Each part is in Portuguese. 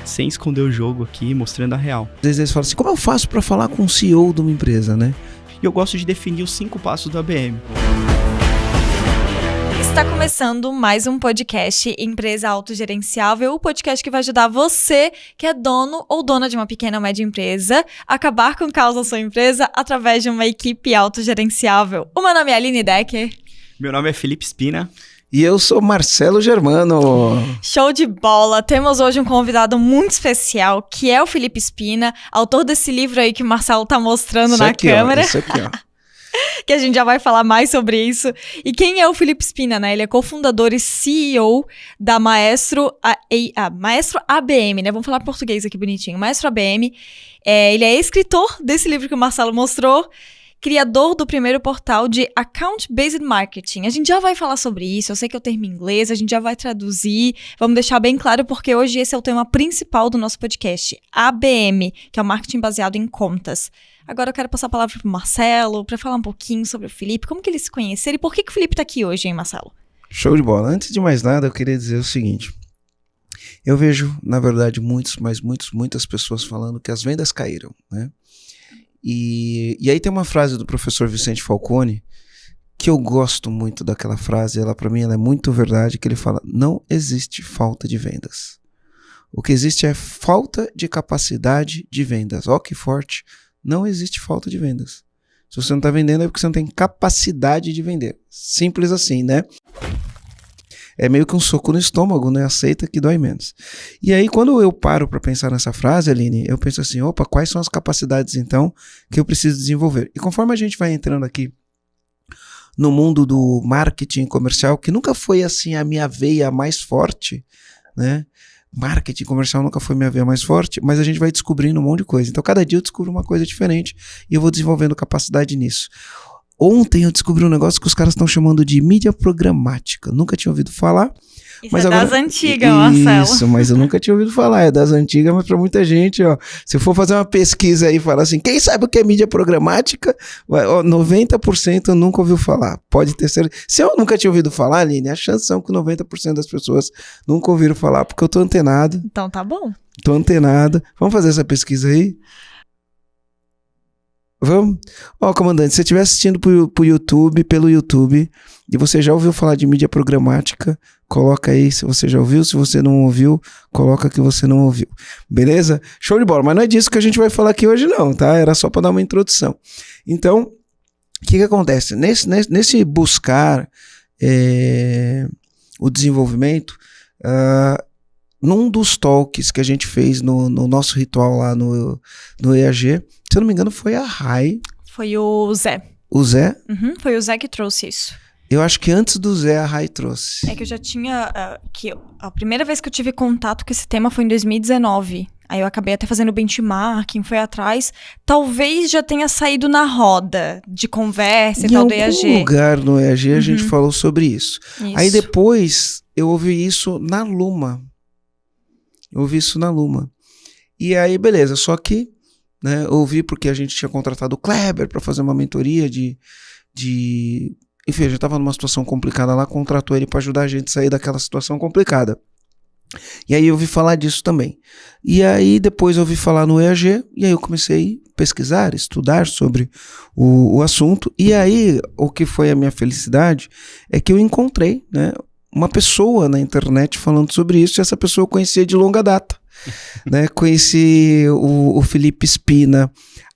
sem esconder o jogo aqui, mostrando a real. Às vezes eles falam assim, como eu faço para falar com o CEO de uma empresa, né? E eu gosto de definir os 5 passos do ABM. Está começando mais um podcast Empresa Autogerenciável, o podcast que vai ajudar você, que é dono ou dona de uma pequena ou média empresa, a acabar com o caos da sua empresa através de uma equipe autogerenciável. O meu nome é Aline Decker. Meu nome é Felipe Spina. E eu sou Marcelo Germano. Show de bola! Temos hoje um convidado muito especial, que é o Felipe Spina, autor desse livro aí que o Marcelo tá mostrando Isso na aqui, câmera. Ó, isso aqui, ó. Que a gente já vai falar mais sobre isso. E quem é o Felipe Spina, né? Ele é cofundador e CEO da Maestro ABM, né? Vamos falar português aqui bonitinho. Maestro ABM. Ele é escritor desse livro que o Marcelo mostrou, criador do primeiro portal de Account-Based Marketing. A gente já vai falar sobre isso, eu sei que eu termo em inglês, a gente já vai traduzir, vamos deixar bem claro porque hoje esse é o tema principal do nosso podcast, ABM, que é o marketing baseado em contas. Agora eu quero passar a palavra para o Marcelo, para falar um pouquinho sobre o Felipe, como que eles se conheceram e por que o Felipe está aqui hoje, hein, Marcelo? Show de bola. Antes de mais nada, eu queria dizer o seguinte. Eu vejo, na verdade, muitas pessoas falando que as vendas caíram, né? E aí tem uma frase do professor Vicente Falcone que eu gosto muito daquela frase, ela para mim ela é muito verdade, que ele fala, não existe falta de vendas. O que existe é falta de capacidade de vendas. Ó que forte, não existe falta de vendas. Se você não está vendendo é porque você não tem capacidade de vender. Simples assim, né? É meio que um soco no estômago, né? Aceita que dói menos. E aí, quando eu paro para pensar nessa frase, Aline, eu penso assim, opa, quais são as capacidades, então, que eu preciso desenvolver? E conforme a gente vai entrando aqui no mundo do marketing comercial, que nunca foi, assim, a minha veia mais forte, né? Marketing comercial nunca foi minha veia mais forte, mas a gente vai descobrindo um monte de coisa. Então, cada dia eu descubro uma coisa diferente e eu vou desenvolvendo capacidade nisso. Ontem eu descobri um negócio que os caras estão chamando de mídia programática. Nunca tinha ouvido falar. Isso mas é agora... das antigas, Marcelo. Isso, mas eu nunca tinha ouvido falar. É das antigas, mas para muita gente, ó. Se eu for fazer uma pesquisa aí e falar assim, quem sabe o que é mídia programática? 90% nunca ouviu falar. Pode ter certeza. Se eu nunca tinha ouvido falar, Aline, a chance são que 90% das pessoas nunca ouviram falar, porque eu tô antenado. Então tá bom. Tô antenado. Vamos fazer essa pesquisa aí? Vamos? Ó, comandante, se você estiver assistindo pelo YouTube, e você já ouviu falar de mídia programática, coloca aí se você já ouviu, se você não ouviu, coloca que você não ouviu. Beleza? Show de bola, mas não é disso que a gente vai falar aqui hoje não, tá? Era só para dar uma introdução. Então, o que acontece? Nesse buscar o desenvolvimento, num dos talks que a gente fez no nosso ritual lá no EAG, se eu não me engano foi a Rai. Foi o Zé. O Zé? Uhum, foi o Zé que trouxe isso. Eu acho que antes do Zé a Rai trouxe. É que eu já tinha... a primeira vez que eu tive contato com esse tema foi em 2019. Aí eu acabei até fazendo benchmarking, foi atrás. Talvez já tenha saído na roda de conversa e tal do EAG. Em algum lugar no EAG a gente falou sobre isso. Aí depois eu ouvi isso na Luma. E aí, beleza, só que, né, eu ouvi porque a gente tinha contratado o Kleber para fazer uma mentoria enfim, a gente estava numa situação complicada lá, contratou ele para ajudar a gente a sair daquela situação complicada. E aí eu ouvi falar disso também. E aí depois eu ouvi falar no EAG, e aí eu comecei a pesquisar, estudar sobre o assunto. E aí, o que foi a minha felicidade é que eu encontrei, né, uma pessoa na internet falando sobre isso, e essa pessoa eu conhecia de longa data. Né? Conheci o Felipe Spina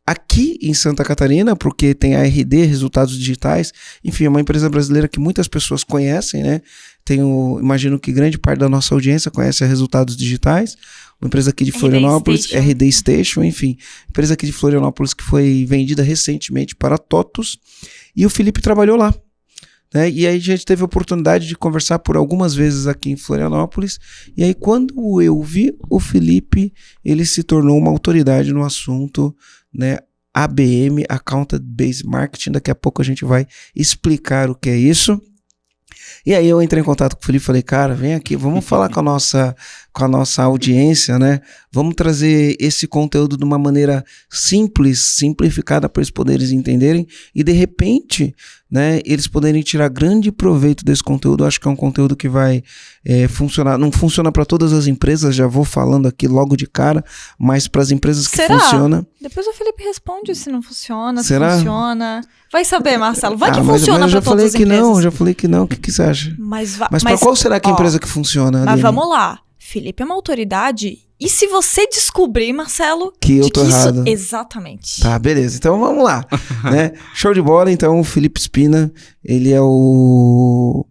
aqui em Santa Catarina, porque tem a RD, Resultados Digitais, enfim, é uma empresa brasileira que muitas pessoas conhecem, né? Imagino que grande parte da nossa audiência conhece a Resultados Digitais, uma empresa aqui de Florianópolis, RD Station, enfim, empresa aqui de Florianópolis que foi vendida recentemente para TOTUS, e o Felipe trabalhou lá. Né? E aí a gente teve a oportunidade de conversar por algumas vezes aqui em Florianópolis, e aí quando eu vi o Felipe, ele se tornou uma autoridade no assunto, né? ABM, Account-Based Marketing. Daqui a pouco a gente vai explicar o que é isso. E aí eu entrei em contato com o Felipe e falei, cara, vem aqui, vamos falar com com a nossa audiência, né? Vamos trazer esse conteúdo de uma maneira simples, simplificada para eles poderem entenderem e de repente, né, eles poderem tirar grande proveito desse conteúdo. Eu acho que é um conteúdo que vai funcionar. Não funciona para todas as empresas, já vou falando aqui logo de cara, mas para as empresas que funciona. Depois o Felipe responde se não funciona, Será? se funciona. Vai saber, Marcelo. Vai que mas funciona eu já para todas falei as que empresas. não, já falei que não. O que você acha? Mas para qual será que é a empresa que funciona, Mas Aline? vamos lá. Felipe é uma autoridade. E se você descobrir, Marcelo, que eu tô errado. Exatamente. Tá, beleza. Então vamos lá. Né? Show de bola. Então o Felipe Spina, ele é o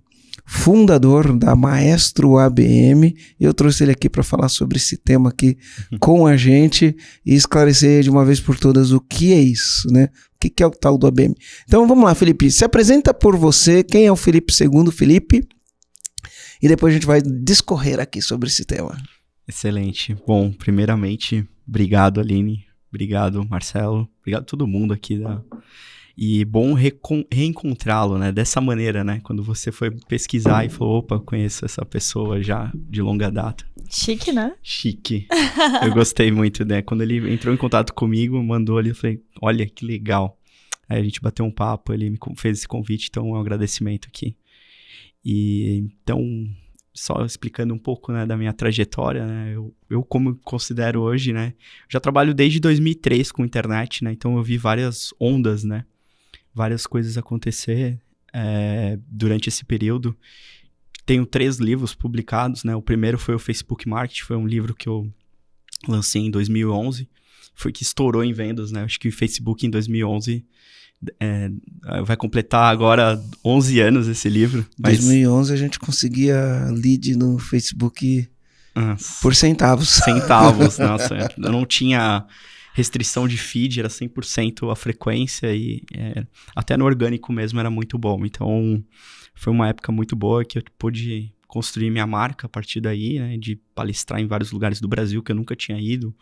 fundador da Maestro ABM. Eu trouxe ele aqui para falar sobre esse tema aqui com a gente e esclarecer de uma vez por todas o que é isso, né? O que é o tal do ABM. Então vamos lá, Felipe. Se apresenta por você. Quem é o Felipe segundo Felipe? E depois a gente vai discorrer aqui sobre esse tema. Excelente. Bom, primeiramente, obrigado, Aline. Obrigado, Marcelo. Obrigado a todo mundo aqui. E bom reencontrá-lo, né? Dessa maneira, né? Quando você foi pesquisar e falou, opa, conheço essa pessoa já de longa data. Chique, né? Chique. Eu gostei muito, né? Quando ele entrou em contato comigo, mandou ali, eu falei, olha, que legal. Aí a gente bateu um papo, ele me fez esse convite, então um agradecimento aqui. E então, só explicando um pouco, né, da minha trajetória, né, eu como considero hoje, né, já trabalho desde 2003 com internet, né, então eu vi várias ondas, né, várias coisas acontecer durante esse período. Tenho 3 livros publicados, né, o primeiro foi o Facebook Marketing, foi um livro que eu lancei em 2011, foi que estourou em vendas, né, acho que o Facebook em 2011... vai completar agora 11 anos esse livro. Em 2011 a gente conseguia lead no Facebook por centavos. Centavos, nossa. Eu não tinha restrição de feed, era 100% a frequência e até no orgânico mesmo era muito bom. Então foi uma época muito boa que eu pude construir minha marca a partir daí, né, de palestrar em vários lugares do Brasil que eu nunca tinha ido,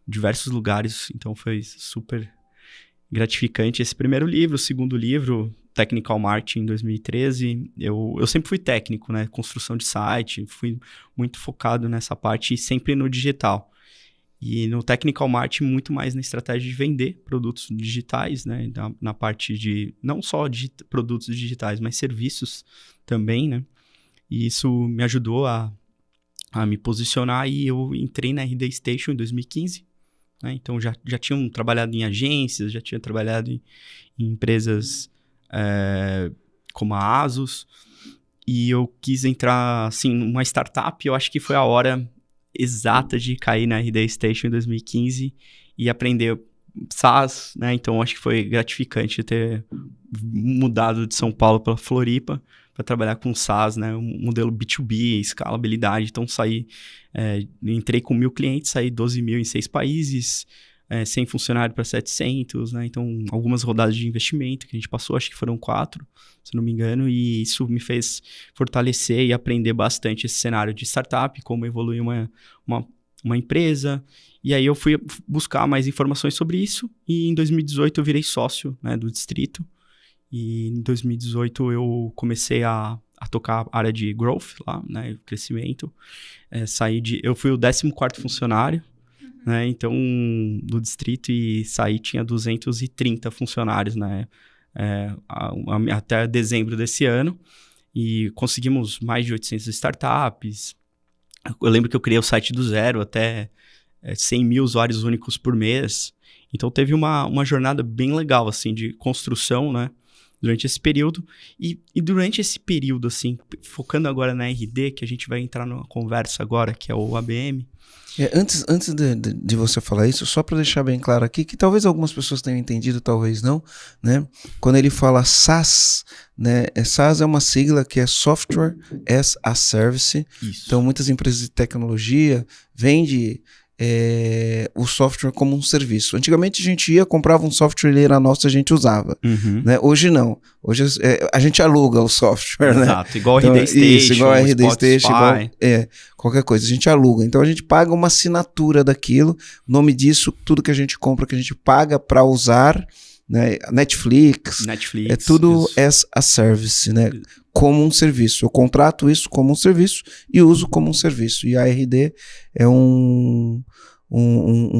diversos lugares, então foi super gratificante esse primeiro livro. O segundo livro, Technical Marketing, em 2013, eu sempre fui técnico, né? Construção de site, fui muito focado nessa parte e sempre no digital. E no Technical Marketing, muito mais na estratégia de vender produtos digitais, né? Na parte de, não só de produtos digitais, mas serviços também, né? E isso me ajudou a me posicionar e eu entrei na RD Station em 2015. Né? Então, já tinham trabalhado em agências, já tinha trabalhado em empresas como a Asus, e eu quis entrar, assim, numa startup. Eu acho que foi a hora exata de cair na RD Station em 2015 e aprender SaaS, né? Então, acho que foi gratificante ter mudado de São Paulo para Floripa para trabalhar com SaaS, né? Um modelo B2B, escalabilidade. Então, entrei com 1.000 clientes, saí 12 mil em 6 países, 100 funcionários para 700, né? Então, algumas rodadas de investimento que a gente passou, acho que foram 4, se não me engano, e isso me fez fortalecer e aprender bastante esse cenário de startup, como evoluir uma empresa. E aí eu fui buscar mais informações sobre isso, e em 2018 eu virei sócio, né, do Distrito. E em 2018 eu comecei a tocar a área de growth lá, né, crescimento. Eu fui o 14º funcionário, né, então, do Distrito, e tinha 230 funcionários, né, até dezembro desse ano. E conseguimos mais de 800 startups. Eu lembro que eu criei o site do zero, até 100 mil usuários únicos por mês. Então teve uma jornada bem legal, assim, de construção, né, durante esse período. E durante esse período, assim, focando agora na RD, que a gente vai entrar numa conversa agora, que é o ABM. Antes de você falar isso, só para deixar bem claro aqui, que talvez algumas pessoas tenham entendido, talvez não, né? Quando ele fala SaaS, né? SaaS é uma sigla que é Software as a Service. Isso. Então, muitas empresas de tecnologia vendem o software como um serviço. Antigamente a gente comprava um software, ele era nosso, a gente usava. Uhum. Né? Hoje não. Hoje a gente aluga o software. Exato, né? igual a RD então, Station, isso, igual a RD Station, igual, qualquer coisa. A gente aluga. Então a gente paga uma assinatura daquilo. O nome disso, tudo que a gente compra, que a gente paga para usar, né? Netflix, é tudo as a service, né? como um serviço. Eu contrato isso como um serviço e uso como um serviço. E a RD é um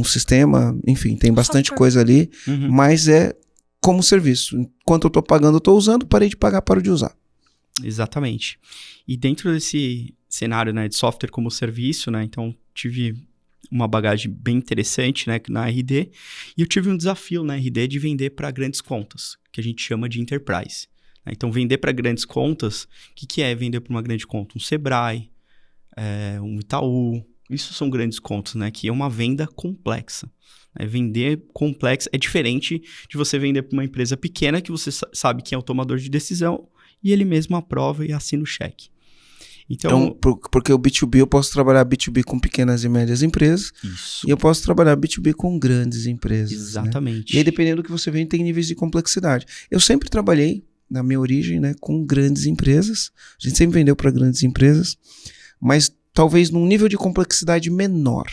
sistema, enfim, tem bastante coisa ali, mas é como serviço. Enquanto eu estou pagando, eu estou usando, parei de pagar, paro de usar. Exatamente. E dentro desse cenário, né, de software como serviço, né, então tive uma bagagem bem interessante, né, na RD, e eu tive um desafio na RD de vender para grandes contas, que a gente chama de enterprise. Então, vender para grandes contas, o que é vender para uma grande conta? Um Sebrae, um Itaú, isso são grandes contas, né, que é uma venda complexa. Vender complexo é diferente de você vender para uma empresa pequena que você sabe quem é o tomador de decisão e ele mesmo aprova e assina o cheque. Então, porque o B2B eu posso trabalhar B2B com pequenas e médias empresas. Isso. E eu posso trabalhar B2B com grandes empresas. Exatamente. Né? E aí, dependendo do que você vende, tem níveis de complexidade. Eu sempre trabalhei, na minha origem, né, com grandes empresas. A gente sempre vendeu para grandes empresas, mas talvez num nível de complexidade menor.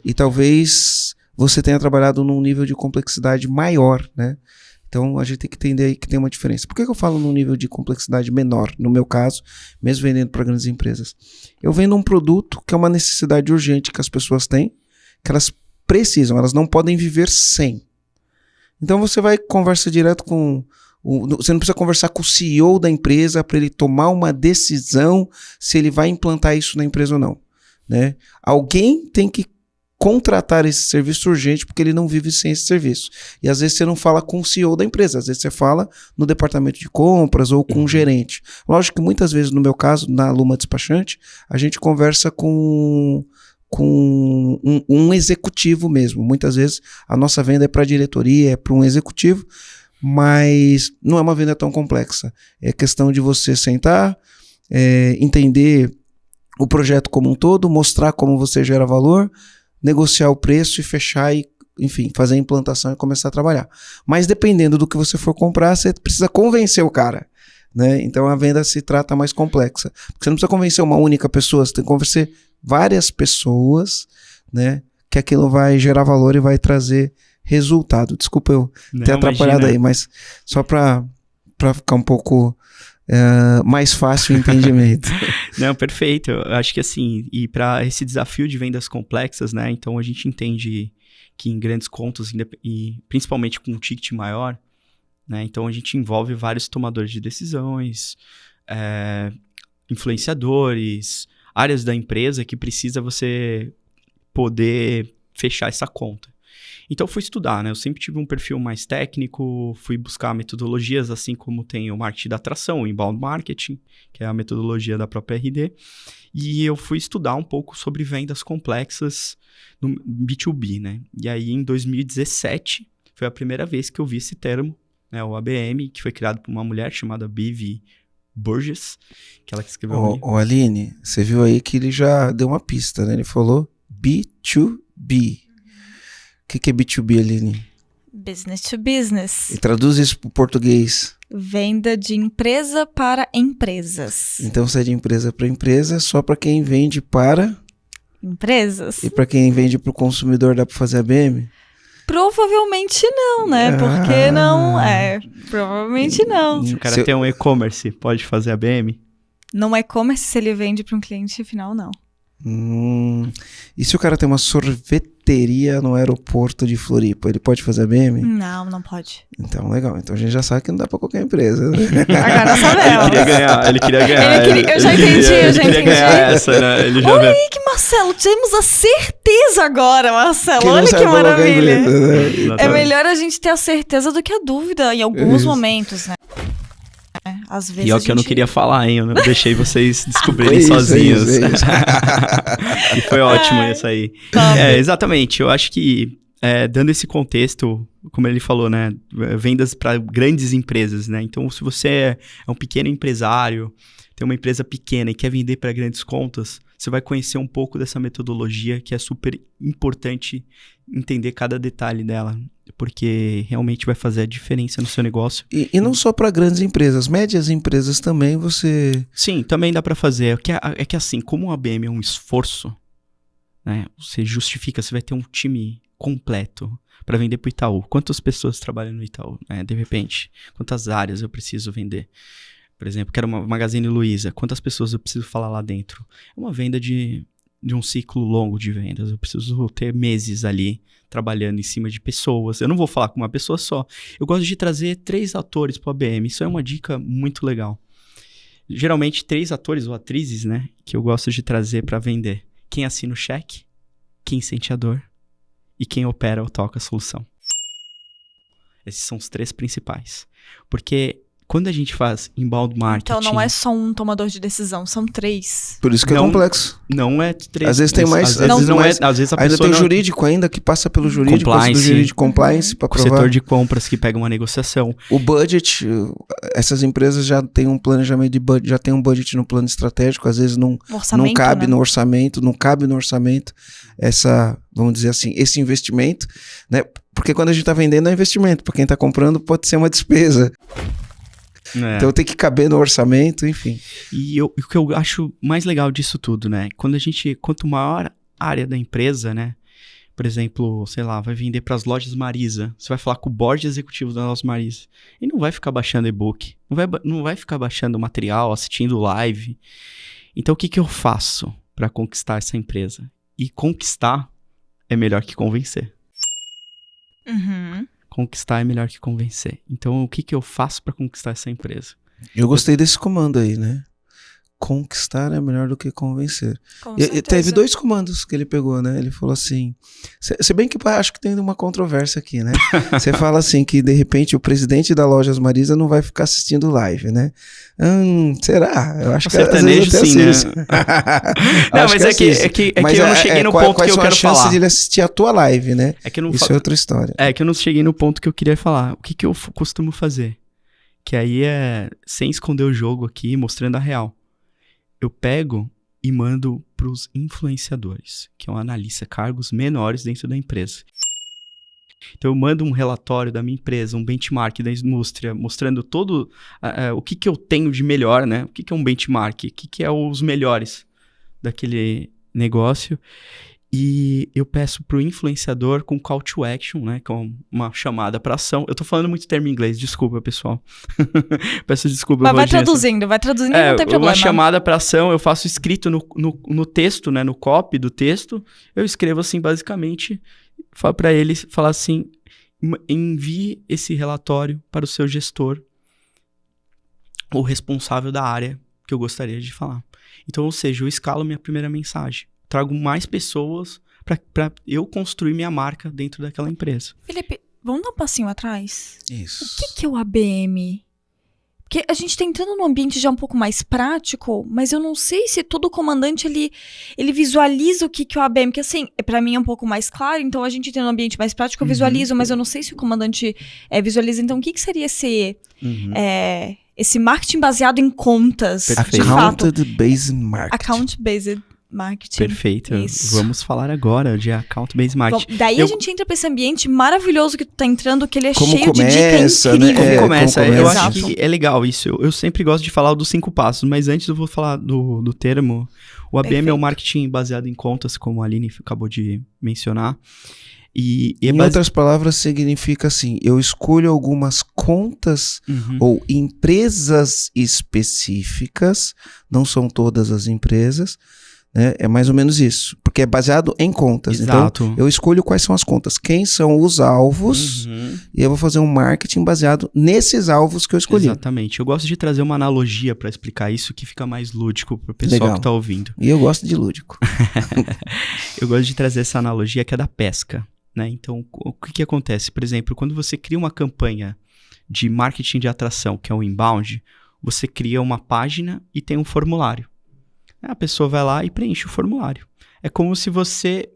E talvez você tenha trabalhado num nível de complexidade maior, né? Então, a gente tem que entender aí que tem uma diferença. Por que eu falo num nível de complexidade menor, no meu caso, mesmo vendendo para grandes empresas? Eu vendo um produto que é uma necessidade urgente que as pessoas têm, que elas precisam, elas não podem viver sem. Então, você vai conversar direto com... Você não precisa conversar com o CEO da empresa para ele tomar uma decisão se ele vai implantar isso na empresa ou não. Né? Alguém tem que contratar esse serviço urgente porque ele não vive sem esse serviço. E às vezes você não fala com o CEO da empresa, às vezes você fala no departamento de compras ou com o gerente. Lógico que muitas vezes, no meu caso, na Luma Despachante, a gente conversa com um executivo mesmo. Muitas vezes a nossa venda é para a diretoria, é para um executivo, mas não é uma venda tão complexa. É questão de você sentar, entender o projeto como um todo, mostrar como você gera valor, negociar o preço e fechar e, enfim, fazer a implantação e começar a trabalhar. Mas dependendo do que você for comprar, você precisa convencer o cara, né? Então a venda se trata mais complexa. Porque você não precisa convencer uma única pessoa, você tem que convencer várias pessoas, né? Que aquilo vai gerar valor e vai trazer resultado. Desculpa eu ter atrapalhado aí, mas só para ficar um pouco mais fácil o entendimento. Não, perfeito. Eu acho que assim, e para esse desafio de vendas complexas, né? Então a gente entende que em grandes contas, e principalmente com um ticket maior, né? Então a gente envolve vários tomadores de decisões, influenciadores, áreas da empresa que precisa você poder fechar essa conta. Então, eu fui estudar, né? Eu sempre tive um perfil mais técnico, fui buscar metodologias, assim como tem o marketing da atração, o inbound marketing, que é a metodologia da própria RD. E eu fui estudar um pouco sobre vendas complexas no B2B, né? E aí, em 2017, foi a primeira vez que eu vi esse termo, né? O ABM, que foi criado por uma mulher chamada Bibi Burgess, que ela que escreveu. Aline, você viu aí que ele já deu uma pista, né? Ele falou B2B. O que é B2B, Aline? Business to business. E traduz isso para o português. Venda de empresa para empresas. Então, se é de empresa para empresa, só para quem vende para... empresas. E para quem vende para o consumidor, dá para fazer ABM? Provavelmente não, né? Porque não é. Provavelmente não. Se o cara tem um e-commerce, pode fazer ABM? Não é e-commerce, se ele vende para um cliente final, não. E se o cara tem uma sorveteria no aeroporto de Floripa, ele pode fazer ABM? Não, não pode. Então, legal. Então a gente já sabe que não dá pra qualquer empresa. Né? Agora sabemos. Ele queria ganhar. Eu já entendi. Ele queria ganhar essa, né? Ele já olha aí que, Marcelo, temos a certeza agora, Marcelo. Que olha que maravilha. Empresa, né? É melhor a gente ter a certeza do que a dúvida em alguns momentos, né? Às vezes e é o que eu não queria falar, hein? Eu não deixei vocês descobrirem sozinhos. E foi ótimo isso aí. Exatamente. Eu acho que, dando esse contexto, como ele falou, né? Vendas para grandes empresas, né? Então, se você é um pequeno empresário, tem uma empresa pequena e quer vender para grandes contas, você vai conhecer um pouco dessa metodologia que é super importante entender cada detalhe dela, porque realmente vai fazer a diferença no seu negócio. E não só para grandes empresas, médias empresas também você... Sim, também dá para fazer. É que assim, como o ABM é um esforço, né? Você justifica, você vai ter um time completo para vender para o Itaú. Quantas pessoas trabalham no Itaú, né? De repente, quantas áreas eu preciso vender? Por exemplo, quero uma Magazine Luiza. Quantas pessoas eu preciso falar lá dentro? É uma venda de um ciclo longo de vendas. Eu preciso ter meses ali trabalhando em cima de pessoas. Eu não vou falar com uma pessoa só. Eu gosto de trazer 3 atores para o ABM. Isso é uma dica muito legal. Geralmente 3 atores ou atrizes, né? Que eu gosto de trazer para vender. Quem assina o cheque, quem sente a dor e quem opera ou toca a solução. Esses são os 3 principais. Porque quando a gente faz inbound marketing... Então não é só um tomador de decisão, são 3. Por isso que é complexo. Não é 3. Às vezes tem mais. Às vezes não é. Às vezes a ainda pessoa tem o não... jurídico ainda que passa pelo jurídico, passa do jurídico compliance para O provar. setor de compras que pega uma negociação. O budget, essas empresas já têm um planejamento de budget, já tem um budget no plano estratégico, às vezes não cabe, né, no orçamento, não cabe no orçamento essa, vamos dizer assim, esse investimento, né? Porque quando a gente está vendendo é investimento, para quem está comprando pode ser uma despesa. Então tem que caber no orçamento, enfim. E o que eu acho mais legal disso tudo, né? Quanto maior a área da empresa, né? Por exemplo, sei lá, vai vender para as lojas Marisa. Você vai falar com o board executivo da loja Marisa. E não vai ficar baixando e-book. Não vai ficar baixando material, assistindo live. Então o que eu faço para conquistar essa empresa? E conquistar é melhor que convencer. Uhum. Conquistar é melhor que convencer. Então, o que eu faço para conquistar essa empresa? Eu gostei desse comando aí, né? Conquistar é melhor do que convencer. E teve 2 comandos que ele pegou, né? Ele falou assim... Se bem que acho que tem uma controvérsia aqui, né? Você fala assim que, de repente, o presidente da Lojas Marisa não vai ficar assistindo live, né? Será? Eu acho que sertanejo sim, né? Não, mas é que eu não cheguei no ponto que eu quero falar. Qual a chance de ele assistir a tua live, né? Isso é outra história. É que eu não cheguei no ponto que eu queria falar. O que eu costumo fazer? Que aí é sem esconder o jogo aqui, mostrando a real. Eu pego e mando para os influenciadores, que é um analista, cargos menores dentro da empresa. Então eu mando um relatório da minha empresa, um benchmark da indústria, mostrando todo o que eu tenho de melhor, né? O que é um benchmark, o que é os melhores daquele negócio. E eu peço pro influenciador com call to action, né? Com uma chamada para ação. Eu tô falando muito termo em inglês, desculpa, pessoal. Peço desculpa. Mas vai traduzindo, não tem problema. Uma chamada para ação, eu faço escrito no texto, né? No copy do texto. Eu escrevo assim, basicamente, falo para ele, falar assim, envie esse relatório para o seu gestor, o responsável da área que eu gostaria de falar. Então, ou seja, eu escalo minha primeira mensagem. Trago mais pessoas para eu construir minha marca dentro daquela empresa. Felipe, vamos dar um passinho atrás? Isso. O que é o ABM? Porque a gente tá entrando num ambiente já um pouco mais prático, mas eu não sei se todo comandante ele visualiza o que é o ABM, que assim, para mim é um pouco mais claro, então a gente tem um ambiente mais prático, eu visualizo, mas eu não sei se o comandante visualiza. Então o que seria esse marketing baseado em contas, Perfeito. de fato? Account-based marketing. Account-based marketing. Perfeito. Isso. Vamos falar agora de account-based marketing. Daí a gente entra pra esse ambiente maravilhoso que tu tá entrando, que ele é como cheio começa, de dica incrível. Né? Como começa? Eu Exato. acho que é legal isso. Eu sempre gosto de falar dos 5 passos, mas antes eu vou falar do termo. O ABM Perfeito. é o marketing baseado em contas, como a Aline acabou de mencionar. Em outras palavras, significa assim, eu escolho algumas contas ou empresas específicas, não são todas as empresas, né? É mais ou menos isso, porque é baseado em contas. Exato. Então, eu escolho quais são as contas, quem são os alvos, e eu vou fazer um marketing baseado nesses alvos que eu escolhi. Exatamente. Eu gosto de trazer uma analogia para explicar isso, que fica mais lúdico para o pessoal que está ouvindo. E eu gosto de lúdico. Eu gosto de trazer essa analogia que é da pesca, né? Então, o que acontece? Por exemplo, quando você cria uma campanha de marketing de atração, que é o inbound, você cria uma página e tem um formulário. A pessoa vai lá e preenche o formulário. É como se você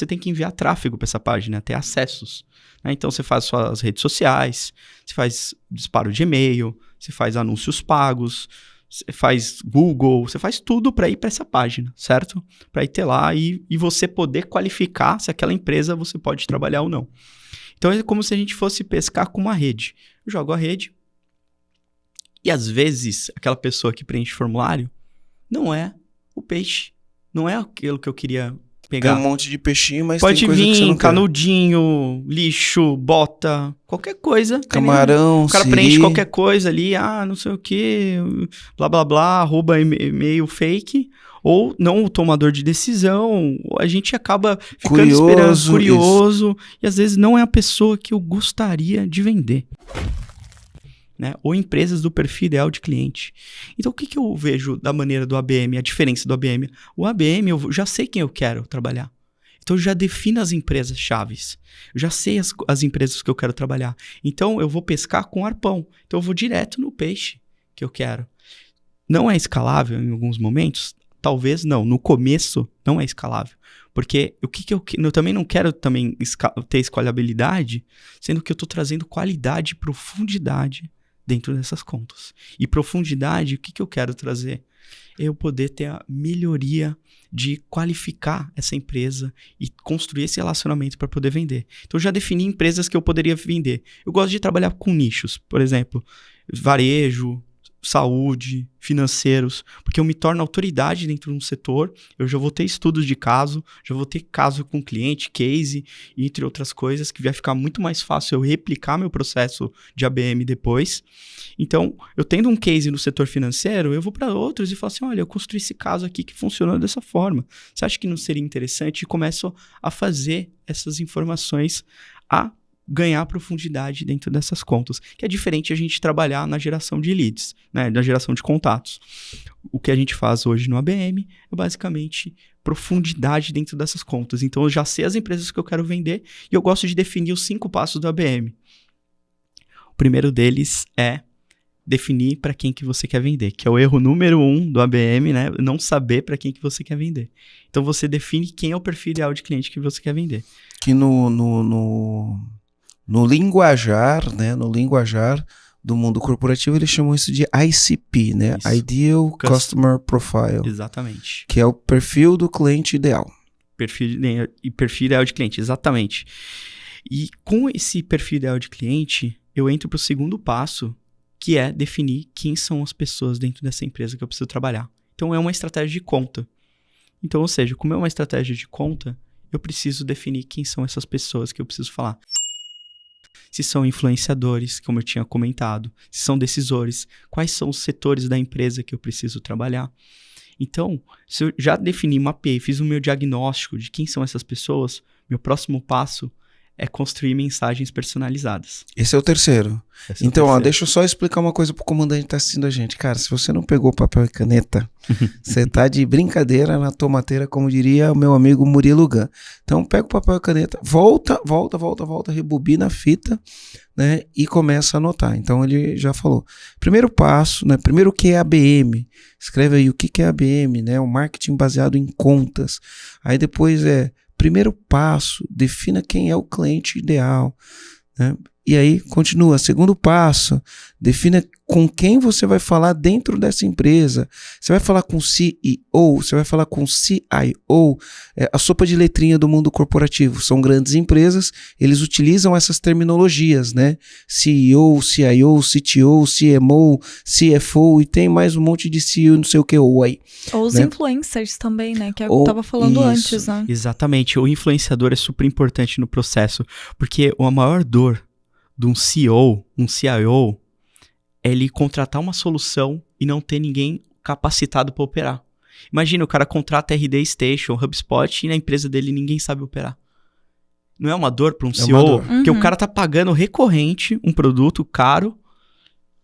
tem que enviar tráfego para essa página, ter acessos, né? Então você faz suas redes sociais, você faz disparo de e-mail, você faz anúncios pagos, você faz Google, você faz tudo para ir para essa página, certo? Para ir ter lá e você poder qualificar se aquela empresa você pode trabalhar ou não. Então é como se a gente fosse pescar com uma rede. Eu jogo a rede e às vezes aquela pessoa que preenche o formulário não é o peixe, não é aquilo que eu queria pegar. Tem um monte de peixinho, mas Pode tem coisa que você vir, não quer. canudinho, lixo, bota, qualquer coisa. Camarão, O cara siri. preenche qualquer coisa ali, não sei o que, blá blá blá, arroba e-mail fake, ou não o tomador de decisão, ou a gente acaba ficando esperando, curioso, e às vezes não é a pessoa que eu gostaria de vender. Né? Ou empresas do perfil ideal de cliente. Então, o que eu vejo da maneira do ABM, a diferença do ABM? O ABM, eu já sei quem eu quero trabalhar. Então, eu já defino as empresas chaves. Eu já sei as empresas que eu quero trabalhar. Então, eu vou pescar com arpão. Então, eu vou direto no peixe que eu quero. Não é escalável em alguns momentos? Talvez não. No começo, não é escalável. Porque eu também não quero ter escalabilidade, sendo que eu estou trazendo qualidade e profundidade dentro dessas contas. E profundidade, o que eu quero trazer? Eu poder ter a melhoria de qualificar essa empresa e construir esse relacionamento para poder vender. Então, eu já defini empresas que eu poderia vender. Eu gosto de trabalhar com nichos, por exemplo, varejo, saúde, financeiros, porque eu me torno autoridade dentro de um setor, eu já vou ter estudos de caso, já vou ter caso com cliente, case, entre outras coisas, que vai ficar muito mais fácil eu replicar meu processo de ABM depois. Então, eu tendo um case no setor financeiro, eu vou para outros e falo assim, olha, eu construí esse caso aqui que funcionou dessa forma. Você acha que não seria interessante? E começo a fazer essas informações a ganhar profundidade dentro dessas contas, que é diferente a gente trabalhar na geração de leads, né, na geração de contatos. O que a gente faz hoje no ABM é basicamente profundidade dentro dessas contas. Então, eu já sei as empresas que eu quero vender e eu gosto de definir os 5 passos do ABM. O primeiro deles é definir para quem que você quer vender, que é o erro número 1 do ABM, né? Não saber para quem que você quer vender. Então, você define quem é o perfil ideal de cliente que você quer vender. Que no linguajar, né, no linguajar do mundo corporativo, eles chamam isso de ICP, né? Isso. Ideal Customer Profile. Exatamente. Que é o perfil do cliente ideal. Perfil ideal de cliente, exatamente. E com esse perfil ideal de cliente, eu entro para o segundo passo, que é definir quem são as pessoas dentro dessa empresa que eu preciso trabalhar. Então, é uma estratégia de conta. Então, ou seja, como é uma estratégia de conta, eu preciso definir quem são essas pessoas que eu preciso falar. Se são influenciadores, como eu tinha comentado, se são decisores, quais são os setores da empresa que eu preciso trabalhar. Então, se eu já defini, mapeei, fiz o meu diagnóstico de quem são essas pessoas, meu próximo passo é construir mensagens personalizadas. Esse é o terceiro. Então, deixa eu só explicar uma coisa pro comandante que tá assistindo a gente. Cara, se você não pegou papel e caneta, você tá de brincadeira na tomateira, como diria o meu amigo Murilo Gun. Então, pega o papel e caneta, volta, rebobina a fita, né, e começa a anotar. Então, ele já falou. Primeiro passo, né, primeiro o que é ABM? Escreve aí o que é ABM, né, o marketing baseado em contas. Aí depois primeiro passo, defina quem é o cliente ideal, né? E aí, continua. Segundo passo, defina com quem você vai falar dentro dessa empresa. Você vai falar com CEO, você vai falar com CIO, a sopa de letrinha do mundo corporativo. São grandes empresas, eles utilizam essas terminologias, né? CEO, CIO, CTO, CMO, CFO, e tem mais um monte de CEO, não sei o que, ou aí. Ou os né? Influencers também, né? Que eu tava falando antes, né? Exatamente. O influenciador é super importante no processo, porque a maior dor de um CEO, um CIO, é ele contratar uma solução e não ter ninguém capacitado para operar. Imagina, o cara contrata RD Station, HubSpot, e na empresa dele ninguém sabe operar. Não é uma dor para um CEO? Porque o cara tá pagando recorrente um produto caro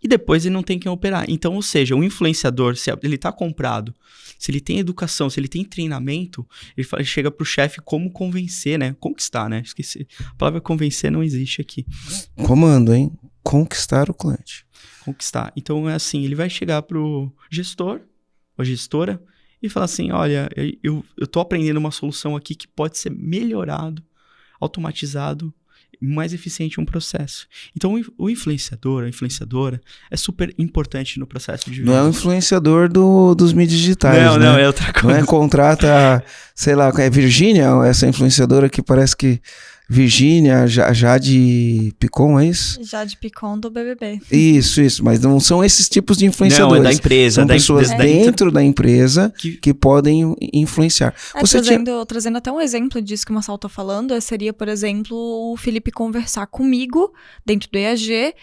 e depois ele não tem quem operar. Então, ou seja, o influenciador, se ele tá comprado, se ele tem educação, se ele tem treinamento, ele chega pro chefe como convencer, né? Conquistar, né? Esqueci. A palavra convencer não existe aqui. Comando, hein? Conquistar o cliente. Conquistar. Então, é assim, ele vai chegar pro gestor, ou gestora, e falar assim, olha, eu tô aprendendo uma solução aqui que pode ser melhorado, automatizado, mais eficiente um processo. Então, o influenciador, a influenciadora, é super importante no processo de venda. Não é o influenciador dos mídias digitais, né? Não, é outra coisa. Não é contrata, sei lá, é Virgínia, essa influenciadora que parece que Virgínia, Jade Picon, é isso? Jade Picon do BBB. Isso, mas não são esses tipos de influenciadores. Não, é da empresa. São pessoas dentro da empresa que podem influenciar. Trazendo até um exemplo disso que o Marcelo tá falando, seria, por exemplo, o Felipe conversar comigo dentro do EAG,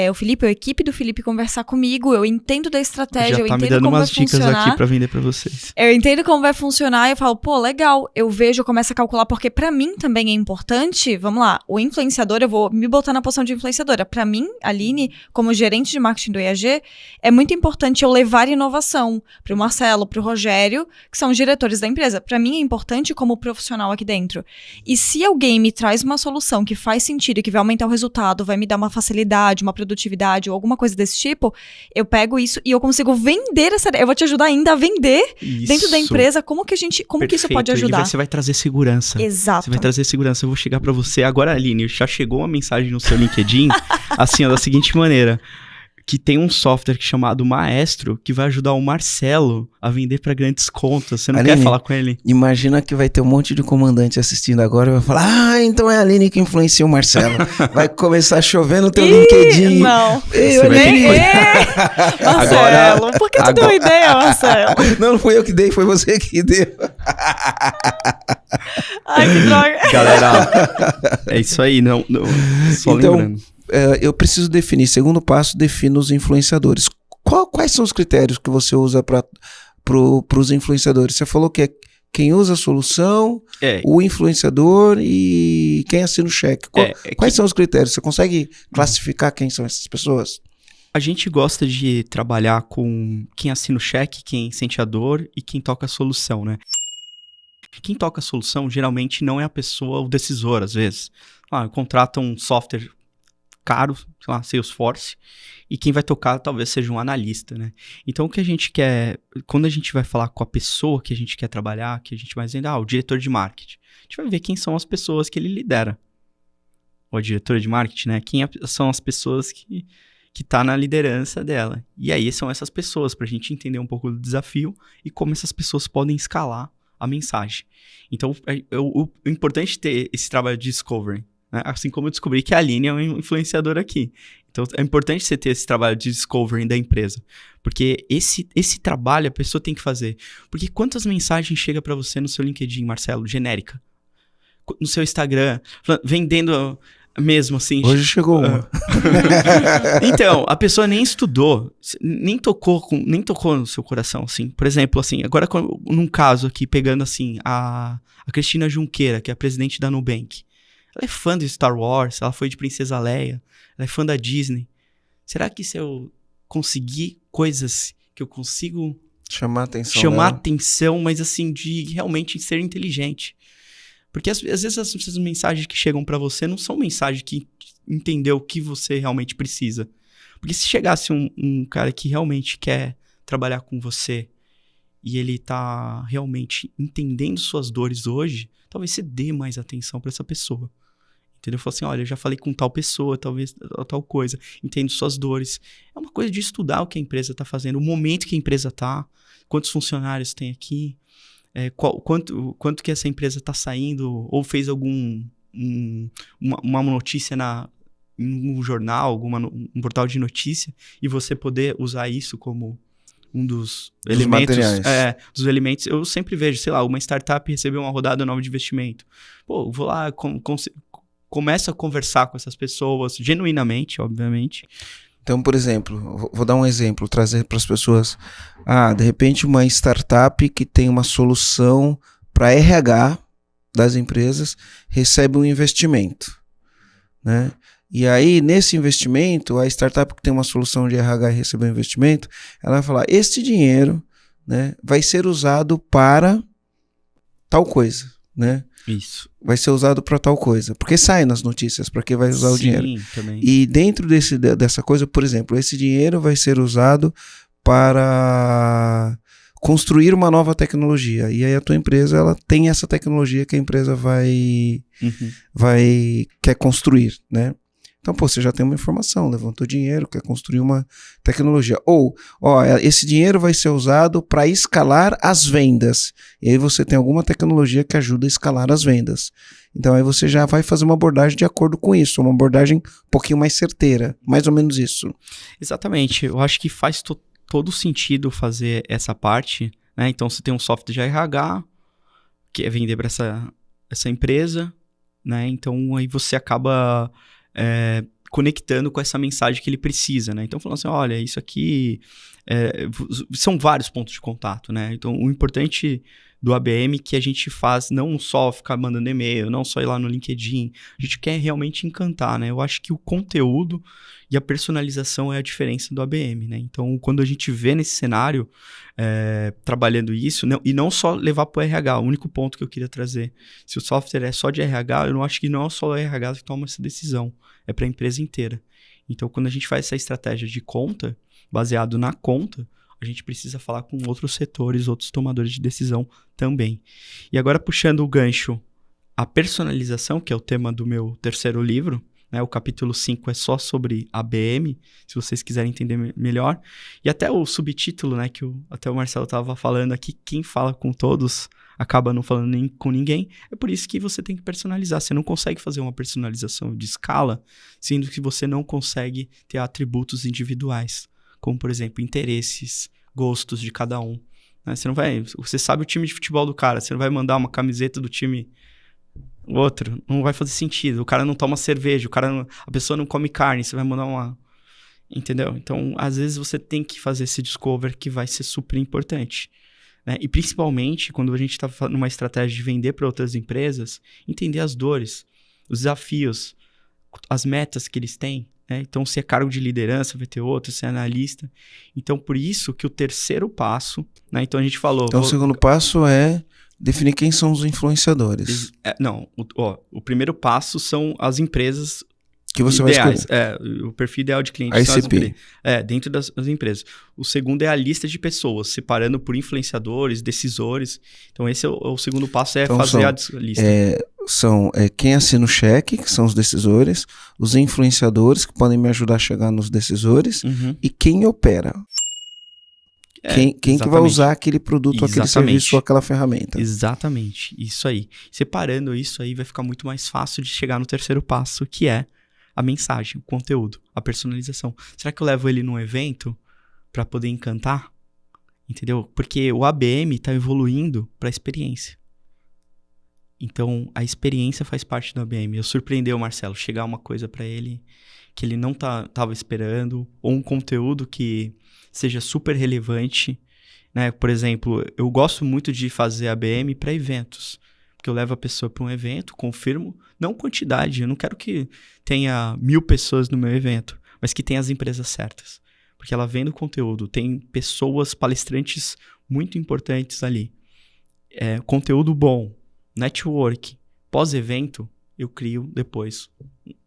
o Felipe, a equipe do Felipe conversar comigo, eu entendo da estratégia, eu entendo como vai funcionar. Já tá me dando umas dicas aqui pra vender pra vocês. Eu entendo como vai funcionar e eu falo, pô, legal, eu vejo, eu começo a calcular, porque pra mim também é importante, vamos lá, o influenciador, eu vou me botar na posição de influenciadora. Pra mim, Aline, como gerente de marketing do EAG, é muito importante eu levar inovação pro Marcelo, pro Rogério, que são os diretores da empresa. Pra mim é importante como profissional aqui dentro. E se alguém me traz uma solução que faz sentido, que vai aumentar o resultado, vai me dar uma facilidade, uma produtividade ou alguma coisa desse tipo, eu pego isso e eu consigo vender essa ideia. Eu vou te ajudar ainda a vender dentro da empresa como que isso pode ajudar. E você vai trazer segurança. Exato. Você vai trazer segurança. Eu vou chegar pra você agora, Aline, já chegou uma mensagem no seu LinkedIn, assim, da seguinte maneira, que tem um software chamado Maestro que vai ajudar o Marcelo a vender para grandes contas. Você não Aline, quer falar com ele? Imagina que vai ter um monte de comandante assistindo agora e vai falar, então é a Aline que influencia o Marcelo. Vai começar a chover no teu LinkedIn. Não. Marcelo, por que tu deu uma ideia, Marcelo? Não fui eu que dei, foi você que deu. Ai, que droga. Galera, é isso aí, não só então, lembrando. Eu preciso definir, segundo passo, defino os influenciadores. Quais são os critérios que você usa para os influenciadores? Você falou que é quem usa a solução, o influenciador e quem assina o cheque. Quais são os critérios? Você consegue classificar quem são essas pessoas? A gente gosta de trabalhar com quem assina o cheque, quem sente a dor e quem toca a solução, né? Quem toca a solução geralmente não é a pessoa, o decisor, às vezes. Contrata um software caro, sei lá, Salesforce, e quem vai tocar talvez seja um analista, né? Então, o que a gente quer, quando a gente vai falar com a pessoa que a gente quer trabalhar, que a gente vai dizendo, o diretor de marketing, a gente vai ver quem são as pessoas que ele lidera. Ou a diretora de marketing, né? Quem são as pessoas que tá na liderança dela. E aí são essas pessoas, pra gente entender um pouco do desafio e como essas pessoas podem escalar a mensagem. Então, o importante é ter esse trabalho de discovery. Assim como eu descobri que a Aline é um influenciador aqui. Então, é importante você ter esse trabalho de discovery da empresa. Porque esse trabalho a pessoa tem que fazer. Porque quantas mensagens chega para você no seu LinkedIn, Marcelo, genérica? No seu Instagram, vendendo mesmo, assim. Hoje chegou uma. Então, a pessoa nem estudou, nem tocou no seu coração, assim. Por exemplo, assim, agora num caso aqui, pegando assim, a Cristina Junqueira, que é a presidente da Nubank. Ela é fã de Star Wars, ela foi de Princesa Leia, ela é fã da Disney. Será que se eu conseguir coisas que eu consigo chamar atenção, mas assim, de realmente ser inteligente? Porque às vezes essas mensagens que chegam pra você não são mensagens que entendeu o que você realmente precisa. Porque se chegasse um cara que realmente quer trabalhar com você e ele tá realmente entendendo suas dores hoje, talvez você dê mais atenção pra essa pessoa. Entendeu? Fala assim, olha, eu já falei com tal pessoa, talvez tal coisa, entendo suas dores. É uma coisa de estudar o que a empresa está fazendo, o momento que a empresa está, quantos funcionários tem aqui, quanto que essa empresa está saindo, ou fez uma notícia em um jornal, um portal de notícia, e você poder usar isso como um dos elementos. Dos elementos. Eu sempre vejo, sei lá, uma startup recebeu uma rodada nova de investimento. Pô, vou lá, começa a conversar com essas pessoas, genuinamente, obviamente. Então, por exemplo, vou dar um exemplo, trazer para as pessoas. De repente, uma startup que tem uma solução para RH das empresas recebe um investimento, né? E aí, nesse investimento, a startup que tem uma solução de RH e recebeu um investimento, ela vai falar, este dinheiro, né, vai ser usado para tal coisa, né? Isso. Vai ser usado para tal coisa. Porque sai nas notícias para que vai usar o dinheiro. Também. E dentro dessa coisa, por exemplo, esse dinheiro vai ser usado para construir uma nova tecnologia. E aí a tua empresa, ela tem essa tecnologia que a empresa quer construir, né? Então, pô, você já tem uma informação, levantou dinheiro, quer construir uma tecnologia. Ou, esse dinheiro vai ser usado para escalar as vendas. E aí você tem alguma tecnologia que ajuda a escalar as vendas. Então, aí você já vai fazer uma abordagem de acordo com isso, uma abordagem um pouquinho mais certeira, mais ou menos isso. Exatamente. Eu acho que faz todo sentido fazer essa parte, né? Então, você tem um software de RH, que é vender para essa empresa, né? Então, aí você acaba conectando com essa mensagem que ele precisa, né? Então, falando assim, olha, isso aqui... são vários pontos de contato, né? Então, o importante do ABM que a gente faz não só ficar mandando e-mail, não só ir lá no LinkedIn, a gente quer realmente encantar, né? Eu acho que o conteúdo e a personalização é a diferença do ABM, né? Então, quando a gente vê nesse cenário, trabalhando isso, e não só levar para o RH, o único ponto que eu queria trazer, se o software é só de RH, eu não acho que não é só o RH que toma essa decisão, é para a empresa inteira. Então, quando a gente faz essa estratégia de conta, baseado na conta, a gente precisa falar com outros setores, outros tomadores de decisão também. E agora, puxando o gancho, a personalização, que é o tema do meu terceiro livro, né, o capítulo 5 é só sobre ABM, se vocês quiserem entender melhor. E até o subtítulo, né, que até o Marcelo estava falando aqui, quem fala com todos acaba não falando nem com ninguém. É por isso que você tem que personalizar. Você não consegue fazer uma personalização de escala, sendo que você não consegue ter atributos individuais, como, por exemplo, interesses, gostos de cada um. Né? Você sabe o time de futebol do cara, você não vai mandar uma camiseta do time outro, não vai fazer sentido. O cara não toma cerveja, a pessoa não come carne, você vai mandar uma... Entendeu? Então, às vezes você tem que fazer esse discover que vai ser super importante. Né? E principalmente, quando a gente está numa estratégia de vender para outras empresas, entender as dores, os desafios, as metas que eles têm. Né? Então, se é cargo de liderança, vai ter outro, se é analista. Então, por isso que o terceiro passo... Né? Então, a gente falou... Então, o segundo passo é definir quem são os influenciadores. O primeiro passo são as empresas que você ideais. Vai escolher. O perfil ideal de cliente. ICP. Dentro das empresas. O segundo é a lista de pessoas, separando por influenciadores, decisores. Então, esse é o segundo passo, então, fazer a lista. São quem assina o cheque, que são os decisores, os influenciadores, que podem me ajudar a chegar nos decisores, e quem opera. Quem que vai usar aquele produto, aquele serviço ou aquela ferramenta. Exatamente, isso aí. Separando isso aí vai ficar muito mais fácil de chegar no terceiro passo, que é a mensagem, o conteúdo, a personalização. Será que eu levo ele num evento para poder encantar? Entendeu? Porque o ABM está evoluindo para a experiência. Então, a experiência faz parte do ABM. Eu surpreendei o Marcelo, chegar uma coisa para ele que ele não estava esperando, ou um conteúdo que seja super relevante, né? Por exemplo, eu gosto muito de fazer ABM para eventos, porque eu levo a pessoa para um evento, confirmo, não quantidade, eu não quero que tenha 1000 pessoas no meu evento, mas que tenha as empresas certas, porque ela vendo conteúdo, tem pessoas, palestrantes muito importantes ali, conteúdo bom, network, pós-evento, eu crio depois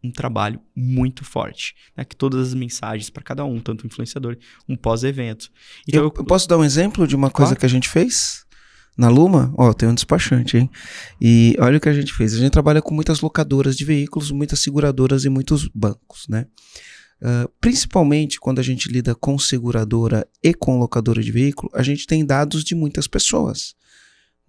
um trabalho muito forte, né? Que todas as mensagens para cada um, tanto o influenciador, um pós-evento. Então, eu posso dar um exemplo de uma coisa que a gente fez na Luma? Tem um despachante, hein? E olha o que a gente fez. A gente trabalha com muitas locadoras de veículos, muitas seguradoras e muitos bancos, né? Principalmente quando a gente lida com seguradora e com locadora de veículo, a gente tem dados de muitas pessoas,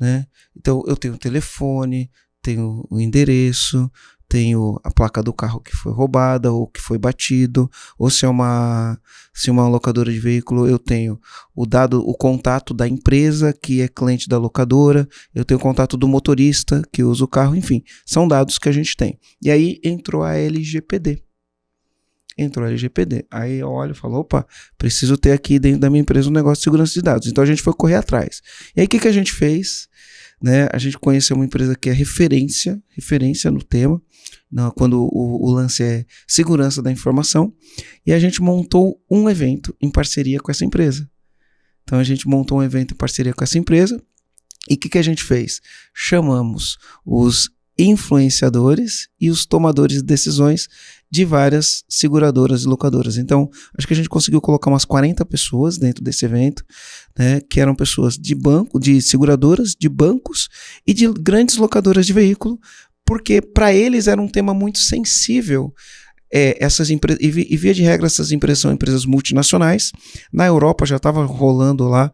né? Então, eu tenho o telefone, tenho o endereço, tenho a placa do carro que foi roubada ou que foi batido, ou se é uma locadora de veículo, eu tenho o contato da empresa que é cliente da locadora, eu tenho o contato do motorista que usa o carro, enfim, são dados que a gente tem. E aí entrou a LGPD. Aí eu olho e falo, opa, preciso ter aqui dentro da minha empresa um negócio de segurança de dados. Então a gente foi correr atrás. E aí o que a gente fez? Né? A gente conheceu uma empresa que é referência no tema, quando o lance é segurança da informação, e a gente montou um evento em parceria com essa empresa. Então a gente montou um evento em parceria com essa empresa, e o que a gente fez? Chamamos os influenciadores e os tomadores de decisões de várias seguradoras e locadoras. Então, acho que a gente conseguiu colocar umas 40 pessoas dentro desse evento, né, que eram pessoas de banco, de seguradoras, de bancos e de grandes locadoras de veículo, porque para eles era um tema muito sensível E via de regra, essas empresas são empresas multinacionais. Na Europa já estava rolando lá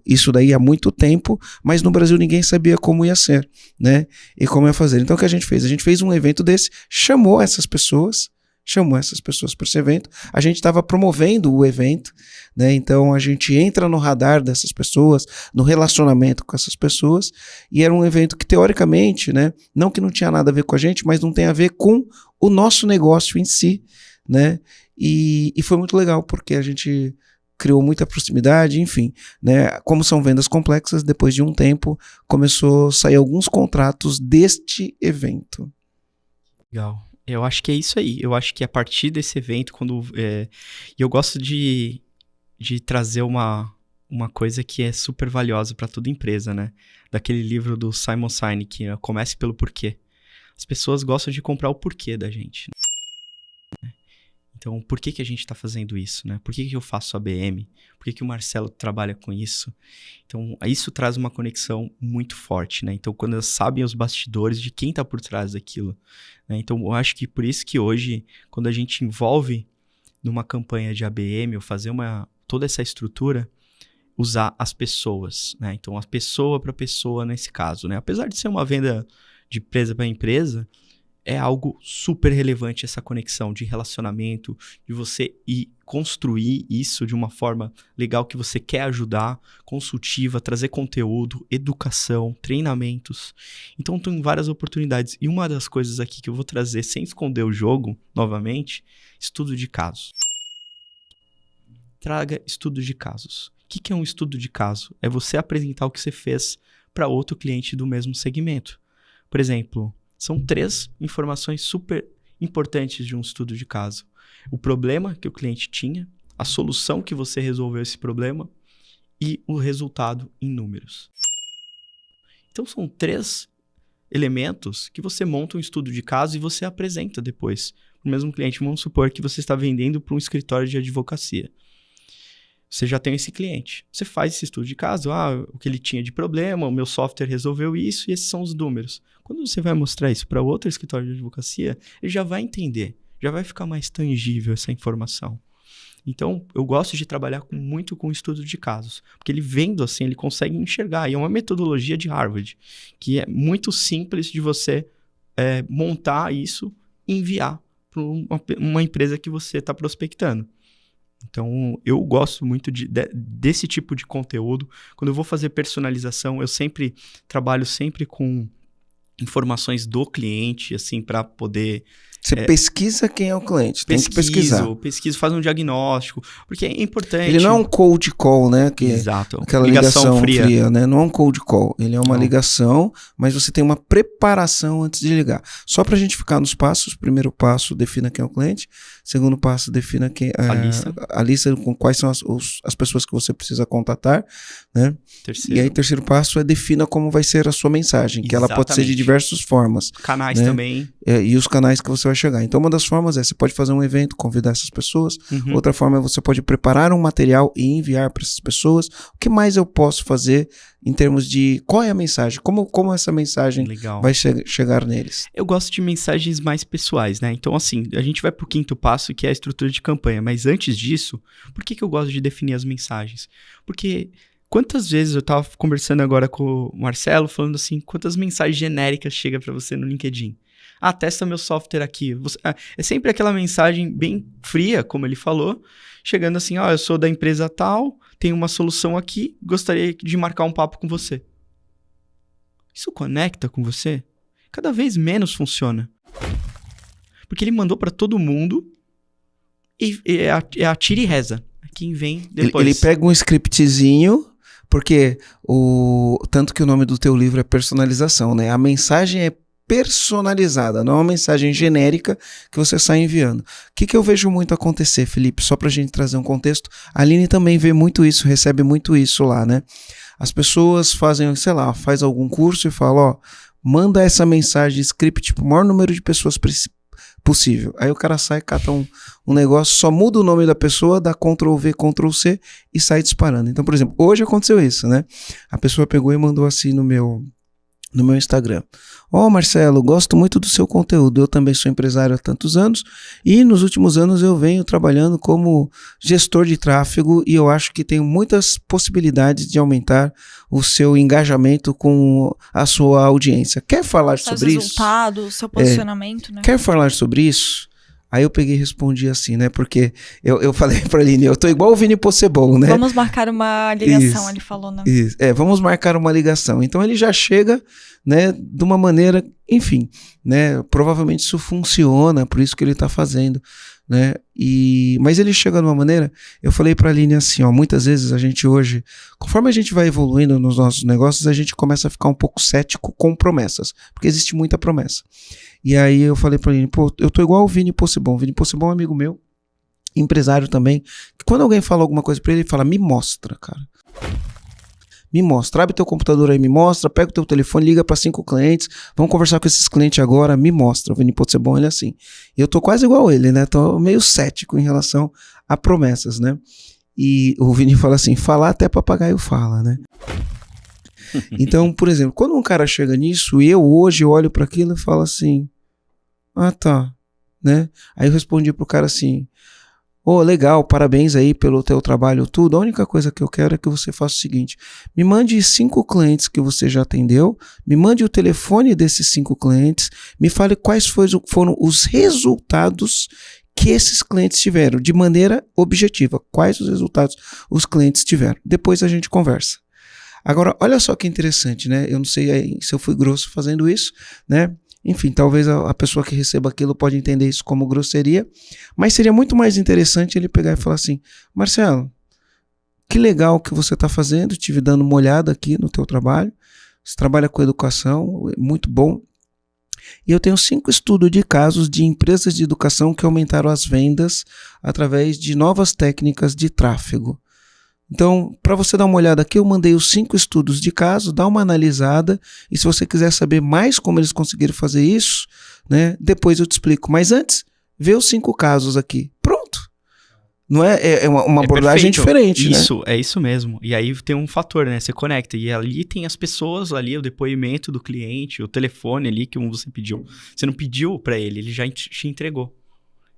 isso daí há muito tempo, mas no Brasil ninguém sabia como ia ser, né? E como ia fazer. Então o que a gente fez? A gente fez um evento desse, chamou essas pessoas para esse evento. A gente estava promovendo o evento, né? Então a gente entra no radar dessas pessoas, no relacionamento com essas pessoas, e era um evento que teoricamente, né, não que não tinha nada a ver com a gente, mas não tem a ver com o nosso negócio em si, né? E foi muito legal, porque a gente criou muita proximidade, enfim, né? Como são vendas complexas, depois de um tempo começou a sair alguns contratos deste evento. Legal. Eu acho que é isso aí. Eu acho que a partir desse evento, eu gosto de trazer uma coisa que é super valiosa para toda empresa, né? Daquele livro do Simon Sinek, né? Comece pelo porquê. As pessoas gostam de comprar o porquê da gente. Então, por que a gente está fazendo isso, né? Por que eu faço ABM? Por que o Marcelo trabalha com isso? Então, isso traz uma conexão muito forte, né? Então, quando eles sabem os bastidores de quem está por trás daquilo, né? Então, eu acho que por isso que hoje, quando a gente envolve numa campanha de ABM ou fazer toda essa estrutura, usar as pessoas, né? Então, a pessoa para pessoa nesse caso, né? Apesar de ser uma venda de empresa para empresa, é algo super relevante essa conexão de relacionamento, de você ir construir isso de uma forma legal que você quer ajudar, consultiva, trazer conteúdo, educação, treinamentos. Então, tem várias oportunidades. E uma das coisas aqui que eu vou trazer, sem esconder o jogo, novamente, estudo de casos. Traga estudo de casos. O que é um estudo de caso? É você apresentar o que você fez para outro cliente do mesmo segmento. Por exemplo, são 3 informações super importantes de um estudo de caso. O problema que o cliente tinha, a solução que você resolveu esse problema e o resultado em números. Então, são 3 elementos que você monta um estudo de caso e você apresenta depois para o mesmo cliente. Vamos supor que você está vendendo para um escritório de advocacia. Você já tem esse cliente. Você faz esse estudo de caso, o que ele tinha de problema, o meu software resolveu isso e esses são os números. Quando você vai mostrar isso para outro escritório de advocacia, ele já vai entender, já vai ficar mais tangível essa informação. Então, eu gosto de trabalhar muito com estudo de casos, porque ele vendo assim, ele consegue enxergar. E é uma metodologia de Harvard, que é muito simples de você montar isso e enviar para uma empresa que você está prospectando. Então, eu gosto muito desse tipo de conteúdo. Quando eu vou fazer personalização, eu trabalho com informações do cliente, assim, para poder... Você pesquisa quem é o cliente, tem que pesquisar. Pesquiso, faz um diagnóstico, porque é importante... Ele não é um cold call, né? Exato. Aquela ligação fria, né? Não é um cold call, ele é uma ligação, mas você tem uma preparação antes de ligar. Só pra gente ficar nos passos, primeiro passo, defina quem é o cliente. Segundo passo, defina a lista com quais são as pessoas que você precisa contatar, né? E aí, terceiro passo defina como vai ser a sua mensagem, que ela pode ser de diversas formas. Canais, né? Também. E os canais que você vai chegar. Então, uma das formas você pode fazer um evento, convidar essas pessoas. Outra forma você pode preparar um material e enviar para essas pessoas. O que mais eu posso fazer em termos de qual é a mensagem? Como essa mensagem vai chegar neles? Eu gosto de mensagens mais pessoais, né? Então, assim, a gente vai pro 5º passo, que é a estrutura de campanha. Mas antes disso, por que eu gosto de definir as mensagens? Porque quantas vezes eu tava conversando agora com o Marcelo, falando assim, quantas mensagens genéricas chega para você no LinkedIn? Testa meu software aqui. É sempre aquela mensagem bem fria, como ele falou, chegando assim, eu sou da empresa tal, tenho uma solução aqui, gostaria de marcar um papo com você. Isso conecta com você? Cada vez menos funciona. Porque ele mandou para todo mundo e atira e reza. Quem vem depois. Ele pega um scriptzinho, porque tanto que o nome do teu livro é personalização, né? A mensagem é personalizada, não é uma mensagem genérica que você sai enviando. O que eu vejo muito acontecer, Felipe? Só pra gente trazer um contexto, a Aline também vê muito isso, recebe muito isso lá, né? As pessoas fazem, faz algum curso e fala, manda essa mensagem script pro maior número de pessoas possível. Aí o cara sai, cata um negócio, só muda o nome da pessoa, dá Ctrl+V, Ctrl+C e sai disparando. Então, por exemplo, hoje aconteceu isso, né? A pessoa pegou e mandou assim no no meu Instagram. Marcelo, gosto muito do seu conteúdo, eu também sou empresário há tantos anos e nos últimos anos eu venho trabalhando como gestor de tráfego e eu acho que tenho muitas possibilidades de aumentar o seu engajamento com a sua audiência. Quer falar sobre isso? Os resultados, seu posicionamento, né? Quer falar sobre isso? Aí eu peguei e respondi assim, né? Porque eu falei pra Aline, eu tô igual o Vini Possebon, né? Vamos marcar uma ligação, Isso, ele falou, né? Isso. Vamos marcar uma ligação. Então ele já chega, né, de uma maneira, enfim, né? Provavelmente isso funciona, por isso que ele tá fazendo, né? Mas ele chega de uma maneira, eu falei pra Aline assim, muitas vezes a gente hoje, conforme a gente vai evoluindo nos nossos negócios, a gente começa a ficar um pouco cético com promessas, porque existe muita promessa. E aí eu falei pra ele, eu tô igual o Vini Possebon. O Vini Possebon é um amigo meu, empresário também, que quando alguém fala alguma coisa pra ele, ele fala, me mostra, cara. Me mostra, abre teu computador aí, me mostra, pega o teu telefone, liga pra 5 clientes, vamos conversar com esses clientes agora, me mostra. O Vini Possebon, ele é assim. Eu tô quase igual ele, né? Tô meio cético em relação a promessas, né? E o Vini fala assim, falar até papagaio fala, né? Então, por exemplo, quando um cara chega nisso, e eu hoje olho pra aquilo e falo assim, tá, né? Aí eu respondi pro cara assim, legal, parabéns aí pelo teu trabalho, tudo. A única coisa que eu quero é que você faça o seguinte, me mande 5 clientes que você já atendeu, me mande o telefone desses 5 clientes, me fale quais foram os resultados que esses clientes tiveram, de maneira objetiva, quais os resultados os clientes tiveram. Depois a gente conversa. Agora, olha só que interessante, né? Eu não sei se eu fui grosso fazendo isso, né? Enfim, talvez a pessoa que receba aquilo pode entender isso como grosseria, mas seria muito mais interessante ele pegar e falar assim, Marcelo, que legal que você está fazendo, estive dando uma olhada aqui no teu trabalho, você trabalha com educação, muito bom, e eu tenho 5 estudos de casos de empresas de educação que aumentaram as vendas através de novas técnicas de tráfego. Então, para você dar uma olhada aqui, eu mandei os 5 estudos de caso, dá uma analisada, e se você quiser saber mais como eles conseguiram fazer isso, né, depois eu te explico. Mas antes, vê os 5 casos aqui. Pronto. Não é uma abordagem diferente, isso, né? É isso mesmo. E aí tem um fator, né? Você conecta. E ali tem as pessoas, ali o depoimento do cliente, o telefone ali que você pediu. Você não pediu para ele já te entregou.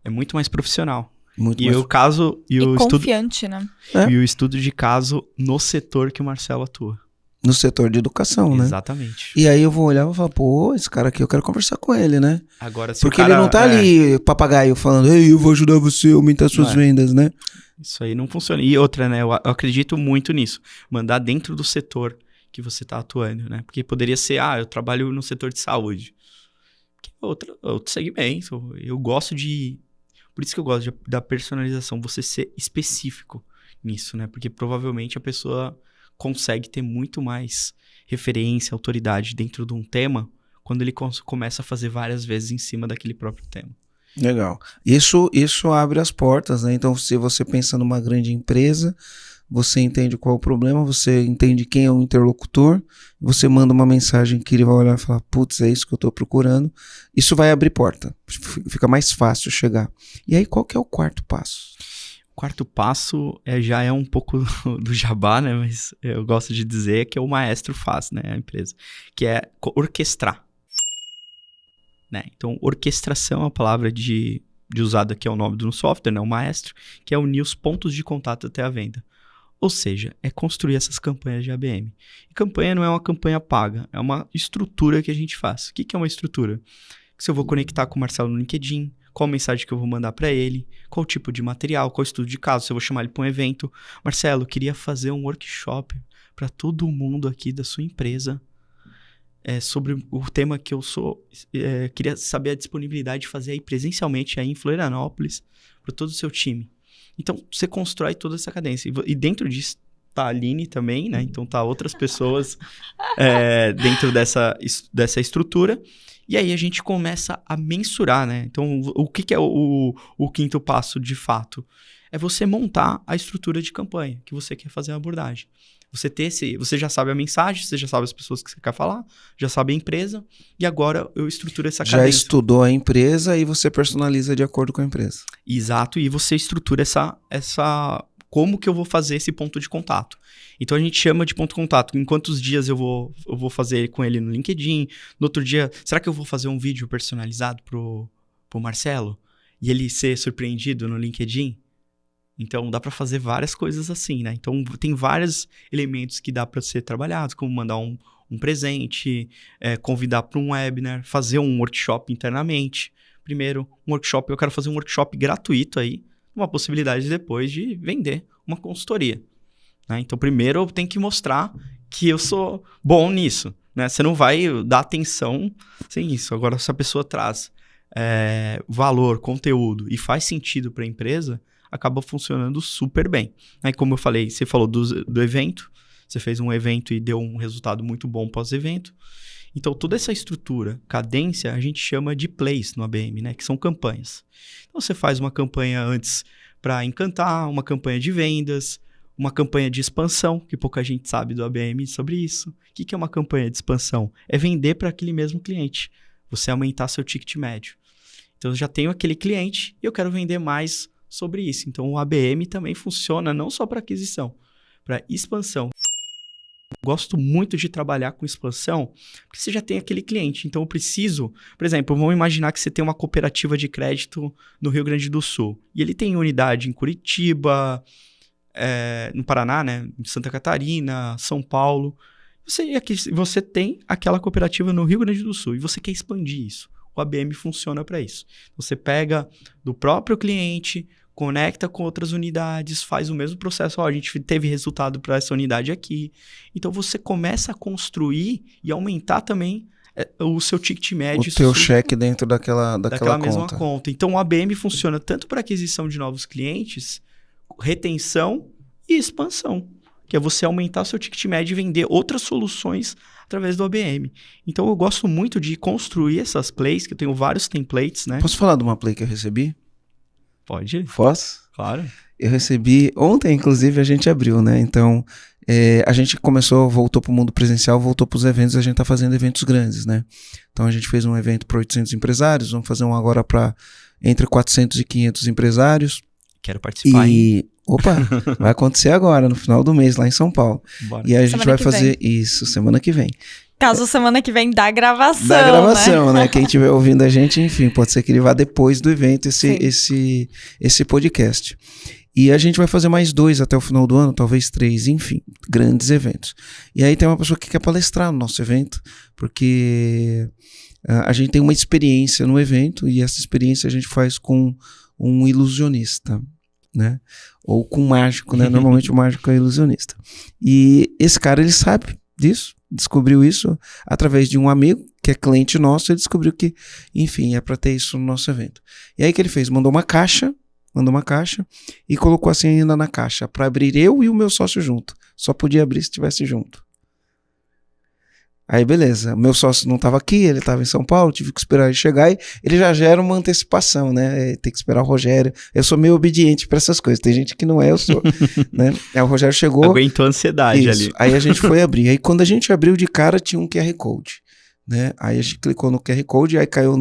É muito mais profissional. Muito e mais... o caso e o confiante, estudo, né? E o estudo de caso no setor que o Marcelo atua. No setor de educação, né? Exatamente. E aí eu vou olhar e vou falar, esse cara aqui eu quero conversar com ele, né? Agora, se porque ele não tá ali papagaio falando, ei, eu vou ajudar você a aumentar suas vendas, né? Isso aí não funciona. E outra, né? Eu acredito muito nisso. Mandar dentro do setor que você tá atuando, né? Porque poderia ser, eu trabalho no setor de saúde. Que é outro segmento. Eu gosto de... Por isso que eu gosto da personalização, você ser específico nisso, né? Porque provavelmente a pessoa consegue ter muito mais referência, autoridade dentro de um tema quando ele começa a fazer várias vezes em cima daquele próprio tema. Legal. Isso abre as portas, né? Então, se você pensa numa grande empresa, você entende qual é o problema, você entende quem é o interlocutor, você manda uma mensagem que ele vai olhar e falar, putz, é isso que eu estou procurando. Isso vai abrir porta, fica mais fácil chegar. E aí, qual que é o 4º passo? O 4º passo já é um pouco do jabá, né? Mas eu gosto de dizer que o maestro faz, né? A empresa, que é orquestrar. Né? Então, orquestração é uma palavra de usada que é o nome do software, né? O maestro, que é unir os pontos de contato até a venda. Ou seja, é construir essas campanhas de ABM. E campanha não é uma campanha paga, é uma estrutura que a gente faz. O que é uma estrutura? Se eu vou conectar com o Marcelo no LinkedIn, qual mensagem que eu vou mandar para ele, qual tipo de material, qual estudo de caso, se eu vou chamar ele para um evento. Marcelo, eu queria fazer um workshop para todo mundo aqui da sua empresa sobre o tema que eu sou. Queria saber a disponibilidade de fazer aí presencialmente aí em Florianópolis para todo o seu time. Então, você constrói toda essa cadência. E dentro disso tá a Aline também, né? Então, tá outras pessoas dentro dessa estrutura. E aí, a gente começa a mensurar, né? Então, o que é o 5º passo, de fato? É você montar a estrutura de campanha que você quer fazer a abordagem. Você já sabe a mensagem, você já sabe as pessoas que você quer falar, já sabe a empresa, e agora eu estruturo essa cadência. Já estudou a empresa e você personaliza de acordo com a empresa. Exato, e você estrutura essa como que eu vou fazer esse ponto de contato. Então a gente chama de ponto de contato. Em quantos dias eu vou fazer com ele no LinkedIn? No outro dia, será que eu vou fazer um vídeo personalizado pro Marcelo? E ele ser surpreendido no LinkedIn? Então dá para fazer várias coisas assim, né? Então tem vários elementos que dá para ser trabalhados, como mandar um presente, convidar para um webinar, fazer um workshop internamente. Primeiro, eu quero fazer um workshop gratuito aí, uma possibilidade depois de vender uma consultoria. Né? Então, primeiro eu tenho que mostrar que eu sou bom nisso. Né? Você não vai dar atenção sem isso. Agora, se a pessoa traz valor, conteúdo e faz sentido para a empresa, acaba funcionando super bem. Aí, como eu falei, você falou do evento, você fez um evento e deu um resultado muito bom pós-evento. Então, toda essa estrutura, cadência, a gente chama de plays no ABM, né? Que são campanhas. Então, você faz uma campanha antes para encantar, uma campanha de vendas, uma campanha de expansão, que pouca gente sabe do ABM sobre isso. O que é uma campanha de expansão? É vender para aquele mesmo cliente. Você aumentar seu ticket médio. Então, eu já tenho aquele cliente e eu quero vender mais sobre isso. Então, o ABM também funciona não só para aquisição, para expansão. Gosto muito de trabalhar com expansão, porque você já tem aquele cliente. Então, eu preciso... Por exemplo, vamos imaginar que você tem uma cooperativa de crédito no Rio Grande do Sul. E ele tem unidade em Curitiba, no Paraná, né? Em Santa Catarina, São Paulo. Você tem aquela cooperativa no Rio Grande do Sul e você quer expandir isso. O ABM funciona para isso. Você pega do próprio cliente, conecta com outras unidades, faz o mesmo processo. A gente teve resultado para essa unidade aqui. Então, você começa a construir e aumentar também o seu ticket médio. O teu cheque dentro daquela mesma conta. Então, o ABM funciona tanto para aquisição de novos clientes, retenção e expansão, que é você aumentar o seu ticket médio e vender outras soluções através do ABM. Então, eu gosto muito de construir essas plays, que eu tenho vários templates, né? Posso falar de uma play que eu recebi? Pode. Posso? Claro. Eu recebi, ontem inclusive a gente abriu, né? Então, a gente voltou para o mundo presencial, voltou para os eventos, a gente está fazendo eventos grandes, né? Então, a gente fez um evento para 800 empresários, vamos fazer um agora para entre 400 e 500 empresários. Quero participar, hein? Opa, vai acontecer agora, no final do mês, lá em São Paulo. Bora. E a gente vai fazer isso semana que vem. Caso semana que vem da gravação, da gravação, né? Quem estiver ouvindo a gente, enfim, pode ser que ele vá depois do evento esse podcast. E a gente vai fazer mais 2 até o final do ano, talvez 3, enfim, grandes eventos. E aí tem uma pessoa que quer palestrar no nosso evento, porque a gente tem uma experiência no evento e essa experiência a gente faz com um ilusionista, né? Ou com um mágico, né? Normalmente o mágico é ilusionista. E esse cara, ele sabe disso, descobriu isso através de um amigo que é cliente nosso, ele descobriu que, enfim, é para ter isso no nosso evento. E aí o que ele fez? Mandou uma caixa e colocou assim ainda na caixa, para abrir eu e o meu sócio junto. Só podia abrir se estivesse junto. Aí beleza, o meu sócio não estava aqui, ele estava em São Paulo, tive que esperar ele chegar e ele já gera uma antecipação, né? Tem que esperar o Rogério. Eu sou meio obediente para essas coisas, tem gente que não é, eu sou, né? Aí o Rogério chegou. Aguentou a ansiedade ali. Aí a gente foi abrir. Aí quando a gente abriu de cara tinha um QR Code, né? Aí a gente clicou no QR Code e aí caiu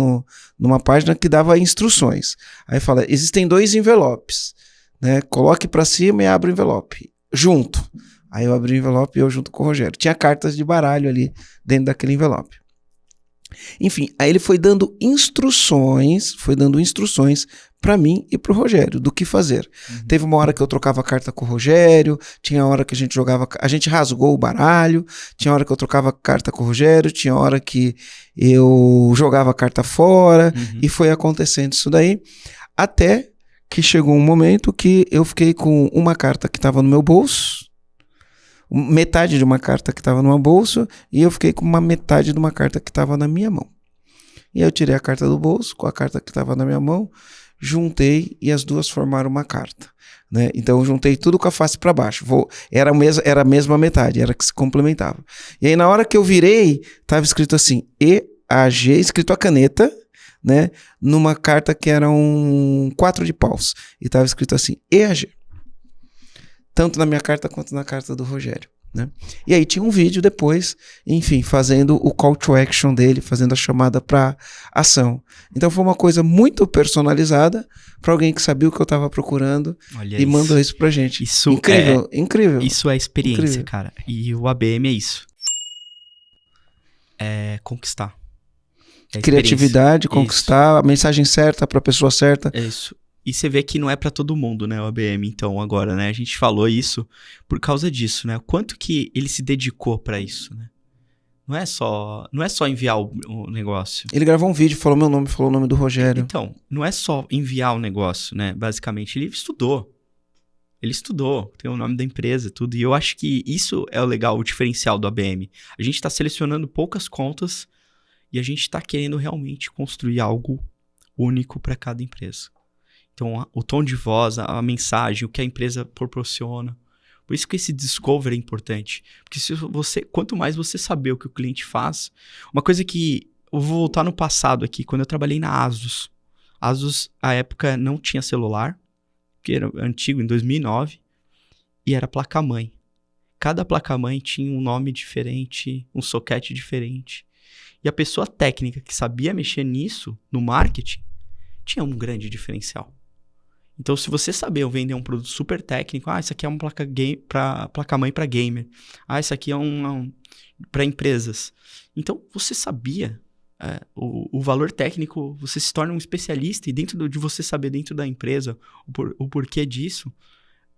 numa página que dava instruções. Aí fala, existem 2 envelopes, né? Coloque para cima e abre o envelope, junto. Aí eu abri o envelope e eu junto com o Rogério. Tinha cartas de baralho ali dentro daquele envelope. Enfim, aí ele foi dando instruções para mim e pro Rogério do que fazer. Uhum. Teve uma hora que eu trocava carta com o Rogério, tinha hora que a gente rasgou o baralho, tinha hora que eu trocava carta com o Rogério, tinha hora que eu jogava a carta fora, e foi acontecendo isso daí, até que chegou um momento que eu fiquei com uma carta que estava no meu bolso, metade de uma carta que estava numa bolsa e eu fiquei com uma metade de uma carta que estava na minha mão. E eu tirei a carta do bolso com a carta que estava na minha mão, juntei e as duas formaram uma carta, né? Então eu juntei tudo com a face para baixo. Era a mesma metade, era que se complementava. E aí na hora que eu virei, estava escrito assim, EAG, escrito a caneta, né? Numa carta que era um 4 de paus. E estava escrito assim, EAG. Tanto na minha carta quanto na carta do Rogério, né? E aí tinha um vídeo depois, enfim, fazendo o call to action dele, fazendo a chamada para ação. Então foi uma coisa muito personalizada para alguém que sabia o que eu estava procurando. Olha e isso. mandou isso pra gente. Isso Incrível, incrível. Isso é experiência, Incrível. cara. E o ABM é isso. É conquistar. É Criatividade, experiência. conquistar a mensagem certa para a pessoa certa. É isso. E você vê que não é pra todo mundo, né, o ABM, então, agora, né? A gente falou isso por causa disso, né? O quanto que ele se dedicou pra isso, né? Não é só enviar o negócio. Ele gravou um vídeo, falou meu nome, falou o nome do Rogério. Então, não é só enviar o negócio, né? Basicamente, ele estudou. Ele estudou, tem o nome da empresa, tudo. E eu acho que isso é o legal, o diferencial do ABM. A gente tá selecionando poucas contas e a gente tá querendo realmente construir algo único para cada empresa. Então, o tom de voz, a mensagem, o que a empresa proporciona. Por isso que esse discovery é importante. Porque quanto mais você saber o que o cliente faz... Uma coisa que... Eu vou voltar no passado aqui, quando eu trabalhei na Asus. Asus, à época, não tinha celular, que era antigo, em 2009, e era placa-mãe. Cada placa-mãe tinha um nome diferente, um socket diferente. E a pessoa técnica que sabia mexer nisso, no marketing, tinha um grande diferencial. Então, se você saber vender um produto super técnico, isso aqui é uma placa-mãe para gamer. Isso aqui é para empresas. Então, você sabia o valor técnico, você se torna um especialista e dentro de você saber dentro da empresa o porquê disso,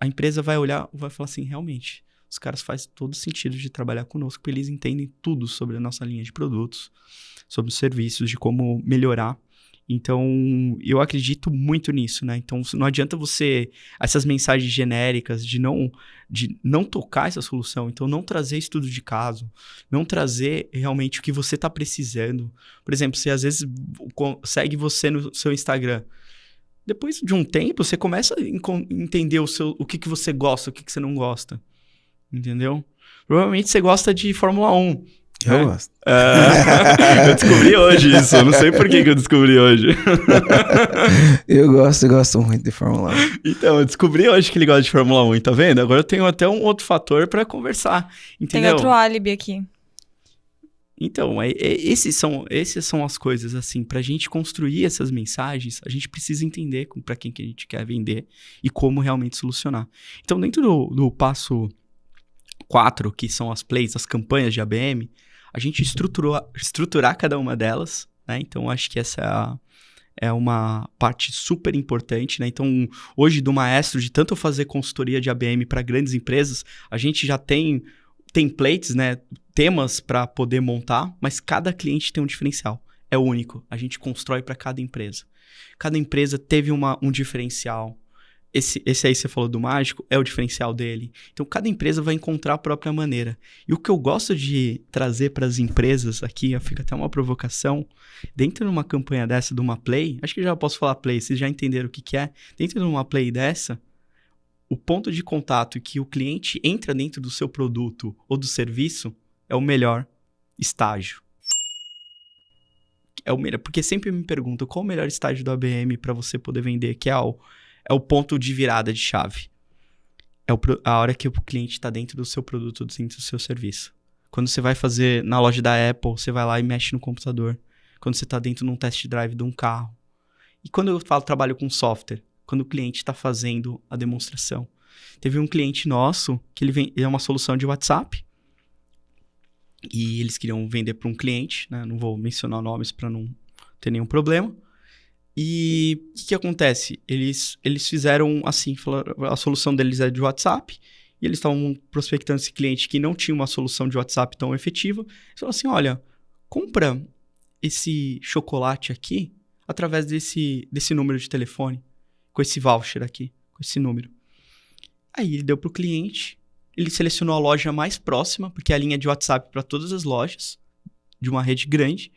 a empresa vai olhar e vai falar assim, realmente, os caras fazem todo sentido de trabalhar conosco, porque eles entendem tudo sobre a nossa linha de produtos, sobre os serviços, de como melhorar. Então, eu acredito muito nisso, né? Então, não adianta essas mensagens genéricas de não tocar essa solução. Então, não trazer estudo de caso, não trazer realmente o que você está precisando. Por exemplo, você às vezes segue você no seu Instagram. Depois de um tempo, você começa a entender o que você gosta, o que você não gosta. Entendeu? Provavelmente você gosta de Fórmula 1. Eu gosto. Eu descobri hoje isso. Eu não sei por que eu descobri hoje. Eu gosto muito de Fórmula 1. Então, eu descobri hoje que ele gosta de Fórmula 1, tá vendo? Agora eu tenho até um outro fator pra conversar, entendeu? Tem outro álibi aqui. Então, esses são as coisas, assim, pra gente construir essas mensagens, a gente precisa entender pra quem que a gente quer vender e como realmente solucionar. Então, dentro do passo 4, que são as plays, as campanhas de ABM, a gente estruturar cada uma delas, né? Então, acho que essa é uma parte super importante, né? Então, hoje do Maestro, de tanto fazer consultoria de ABM para grandes empresas, a gente já tem templates, né? Temas para poder montar, mas cada cliente tem um diferencial. É único. A gente constrói para cada empresa. Cada empresa teve um diferencial. Esse aí você falou do mágico, é o diferencial dele. Então, cada empresa vai encontrar a própria maneira. E o que eu gosto de trazer para as empresas aqui, fica até uma provocação, dentro de uma campanha dessa, de uma play, acho que já posso falar play, vocês já entenderam o que é. Dentro de uma play dessa, o ponto de contato que o cliente entra dentro do seu produto ou do serviço é o melhor estágio. É o melhor, porque sempre me perguntam qual o melhor estágio do ABM para você poder vender, que é o ponto de virada de chave. É a hora que o cliente está dentro do seu produto, dentro do seu serviço. Quando você vai fazer na loja da Apple, você vai lá e mexe no computador. Quando você está dentro de um test drive de um carro. E quando eu trabalho com software, quando o cliente está fazendo a demonstração. Teve um cliente nosso, que ele é uma solução de WhatsApp, e eles queriam vender para um cliente, né? Não vou mencionar nomes para não ter nenhum problema. E o que acontece? Eles fizeram assim, a solução deles é de WhatsApp, e eles estavam prospectando esse cliente que não tinha uma solução de WhatsApp tão efetiva. Eles falaram assim, olha, compra esse chocolate aqui através desse número de telefone, com esse voucher aqui, com esse número. Aí ele deu para o cliente, ele selecionou a loja mais próxima, porque é a linha de WhatsApp para todas as lojas, de uma rede grande.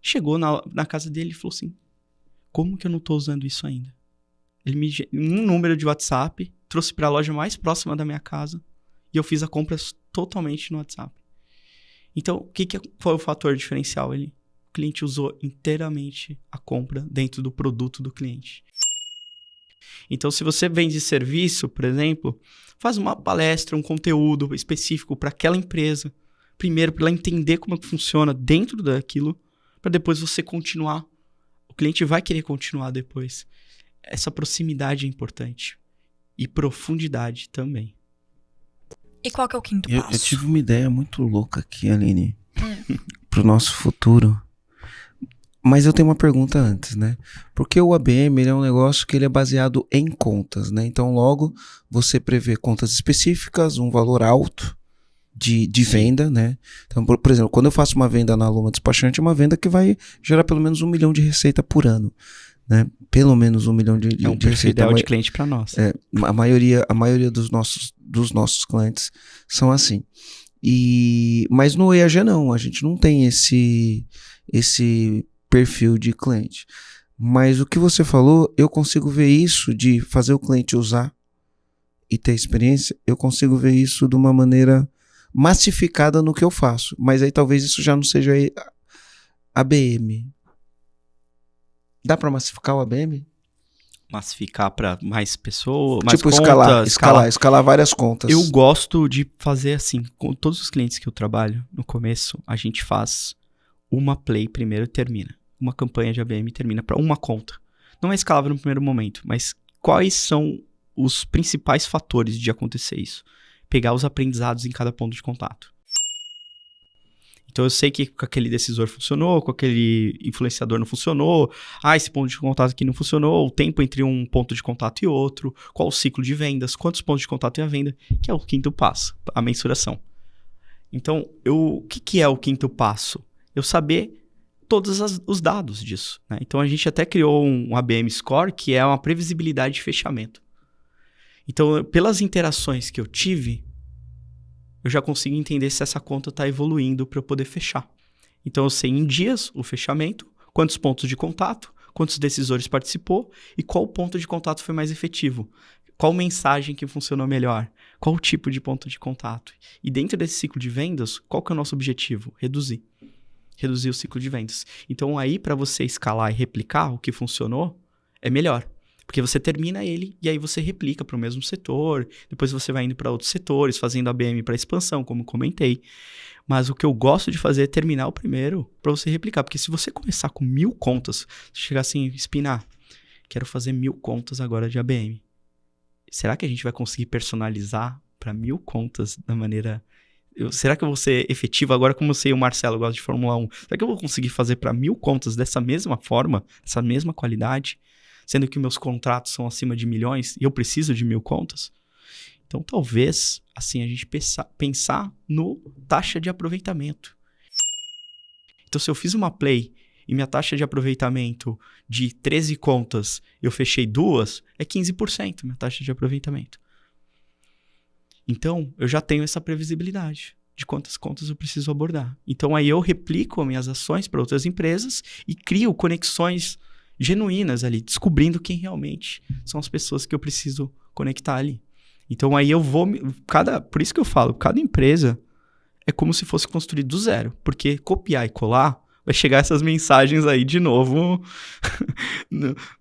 Chegou na casa dele e falou assim, como que eu não estou usando isso ainda? Ele me um número de WhatsApp, trouxe para a loja mais próxima da minha casa e eu fiz a compra totalmente no WhatsApp. Então, o que foi o fator diferencial? O cliente usou inteiramente a compra dentro do produto do cliente. Então, se você vende serviço, por exemplo, Faz uma palestra, um conteúdo específico para aquela empresa. Primeiro, para ela entender como é que funciona dentro daquilo, para depois você continuar. O cliente vai querer continuar depois. Essa proximidade é importante. E profundidade também. E qual que é o quinto Eu passo? tive uma ideia muito louca aqui, Aline, pro nosso futuro. Mas eu tenho uma pergunta antes, né? Porque o ABM ele é um negócio que ele é baseado em contas, né? Então, logo, você prevê contas específicas, um valor alto de venda, né? Então, por exemplo, quando eu faço uma venda na Aluma Despachante, é uma venda que vai gerar pelo menos 1 milhão de receita por ano, né? Pelo menos 1 milhão de É um de perfil receita. ideal de cliente para nós. A maioria dos nossos clientes são assim. Mas no EAG não, a gente não tem esse perfil de cliente. Mas o que você falou, eu consigo ver isso de fazer o cliente usar e ter experiência, eu consigo ver isso de uma maneira massificada no que eu faço. Mas aí talvez isso já não seja ABM. Dá para massificar o ABM? Massificar para mais pessoas, mais Tipo, contas, escalar várias contas. Eu gosto de fazer assim, com todos os clientes que eu trabalho, no começo, a gente faz uma play primeiro e termina. Uma campanha de ABM termina para uma conta. Não é escalável no primeiro momento, mas quais são os principais fatores de acontecer isso? Pegar os aprendizados em cada ponto de contato. Então eu sei que com aquele decisor funcionou, com aquele influenciador não funcionou, esse ponto de contato aqui não funcionou, o tempo entre um ponto de contato e outro, qual o ciclo de vendas, quantos pontos de contato tem a venda, que é o quinto passo, a mensuração. Então, o que é o quinto passo? Eu saber todos os dados disso, né? Então a gente até criou um ABM Score, que é uma previsibilidade de fechamento. Então, pelas interações que eu tive, eu já consigo entender se essa conta está evoluindo para eu poder fechar. Então, eu sei em dias o fechamento, quantos pontos de contato, quantos decisores participou e qual ponto de contato foi mais efetivo. Qual mensagem que funcionou melhor, qual tipo de ponto de contato. E dentro desse ciclo de vendas, qual que é o nosso objetivo? Reduzir o ciclo de vendas. Então, aí, para você escalar e replicar o que funcionou, é melhor. Porque você termina ele e aí você replica para o mesmo setor, depois você vai indo para outros setores, fazendo ABM para expansão, como comentei. Mas o que eu gosto de fazer é terminar o primeiro para você replicar. Porque se você começar com 1000 contas, chegar assim, Spina, quero fazer 1000 contas agora de ABM. Será que a gente vai conseguir personalizar para 1000 contas da maneira... Será que eu vou ser efetivo agora, como eu sei o Marcelo gosta de Fórmula 1? Será que eu vou conseguir fazer para 1000 contas dessa mesma forma, dessa mesma qualidade? Sendo que meus contratos são acima de milhões e eu preciso de 1000 contas? Então, talvez, assim, a gente pensar no taxa de aproveitamento. Então, se eu fiz uma play e minha taxa de aproveitamento de 13 contas, eu fechei 2, é 15% minha taxa de aproveitamento. Então, eu já tenho essa previsibilidade de quantas contas eu preciso abordar. Então, aí eu replico as minhas ações para outras empresas e crio conexões genuínas ali, descobrindo quem realmente são as pessoas que eu preciso conectar ali. Então, aí eu vou... Por isso que eu falo, cada empresa é como se fosse construído do zero. Porque copiar e colar, vai chegar essas mensagens aí de novo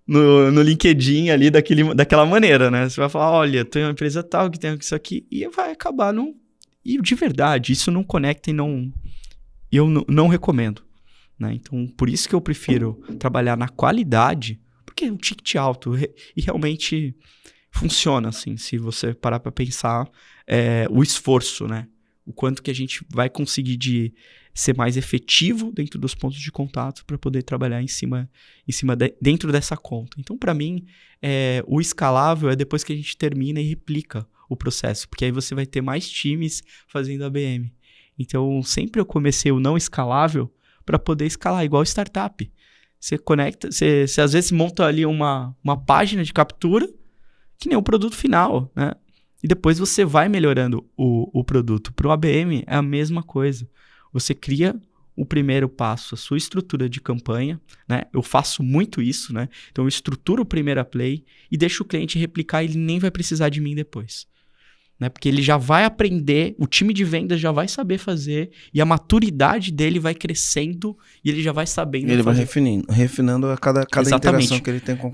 no LinkedIn ali daquela maneira, né? Você vai falar, olha, tem uma empresa tal que tem isso aqui, e vai acabar não... E de verdade, isso não conecta e eu não recomendo. Né? Então, por isso que eu prefiro trabalhar na qualidade, porque é um ticket alto e realmente funciona, assim, se você parar para pensar o esforço, né? O quanto que a gente vai conseguir de ser mais efetivo dentro dos pontos de contato para poder trabalhar dentro dessa conta. Então, para mim, o escalável é depois que a gente termina e replica o processo, porque aí você vai ter mais times fazendo ABM. Então, sempre eu comecei o não escalável para poder escalar, igual startup. Você conecta, você às vezes monta ali uma página de captura que nem o produto final, né? E depois você vai melhorando o produto. Para o ABM é a mesma coisa. Você cria o primeiro passo, a sua estrutura de campanha, né? Eu faço muito isso, né? Então eu estruturo o primeiro play e deixo o cliente replicar e ele nem vai precisar de mim depois. Né? Porque ele já vai aprender, o time de vendas já vai saber fazer e a maturidade dele vai crescendo e ele já vai sabendo ele fazer. Vai refinando a cada interação que ele tem com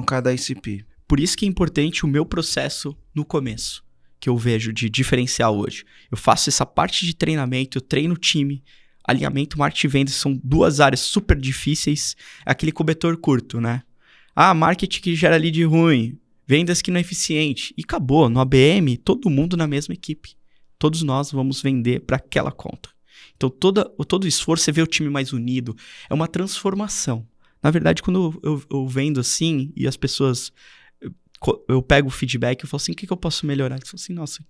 cada ICP. Por isso que é importante o meu processo no começo, que eu vejo de diferencial hoje. Eu faço essa parte de treinamento, eu treino o time, alinhamento, marketing e vendas são 2 áreas super difíceis. É aquele cobertor curto, né? Marketing que gera lead ruim, vendas que não é eficiente. E acabou, no ABM, todo mundo na mesma equipe. Todos nós vamos vender para aquela conta. Então, todo esforço, você vê o time mais unido, é uma transformação. Na verdade, quando eu vendo assim, e as pessoas... Eu pego o feedback e falo assim, o que eu posso melhorar? Eles falam assim, nossa,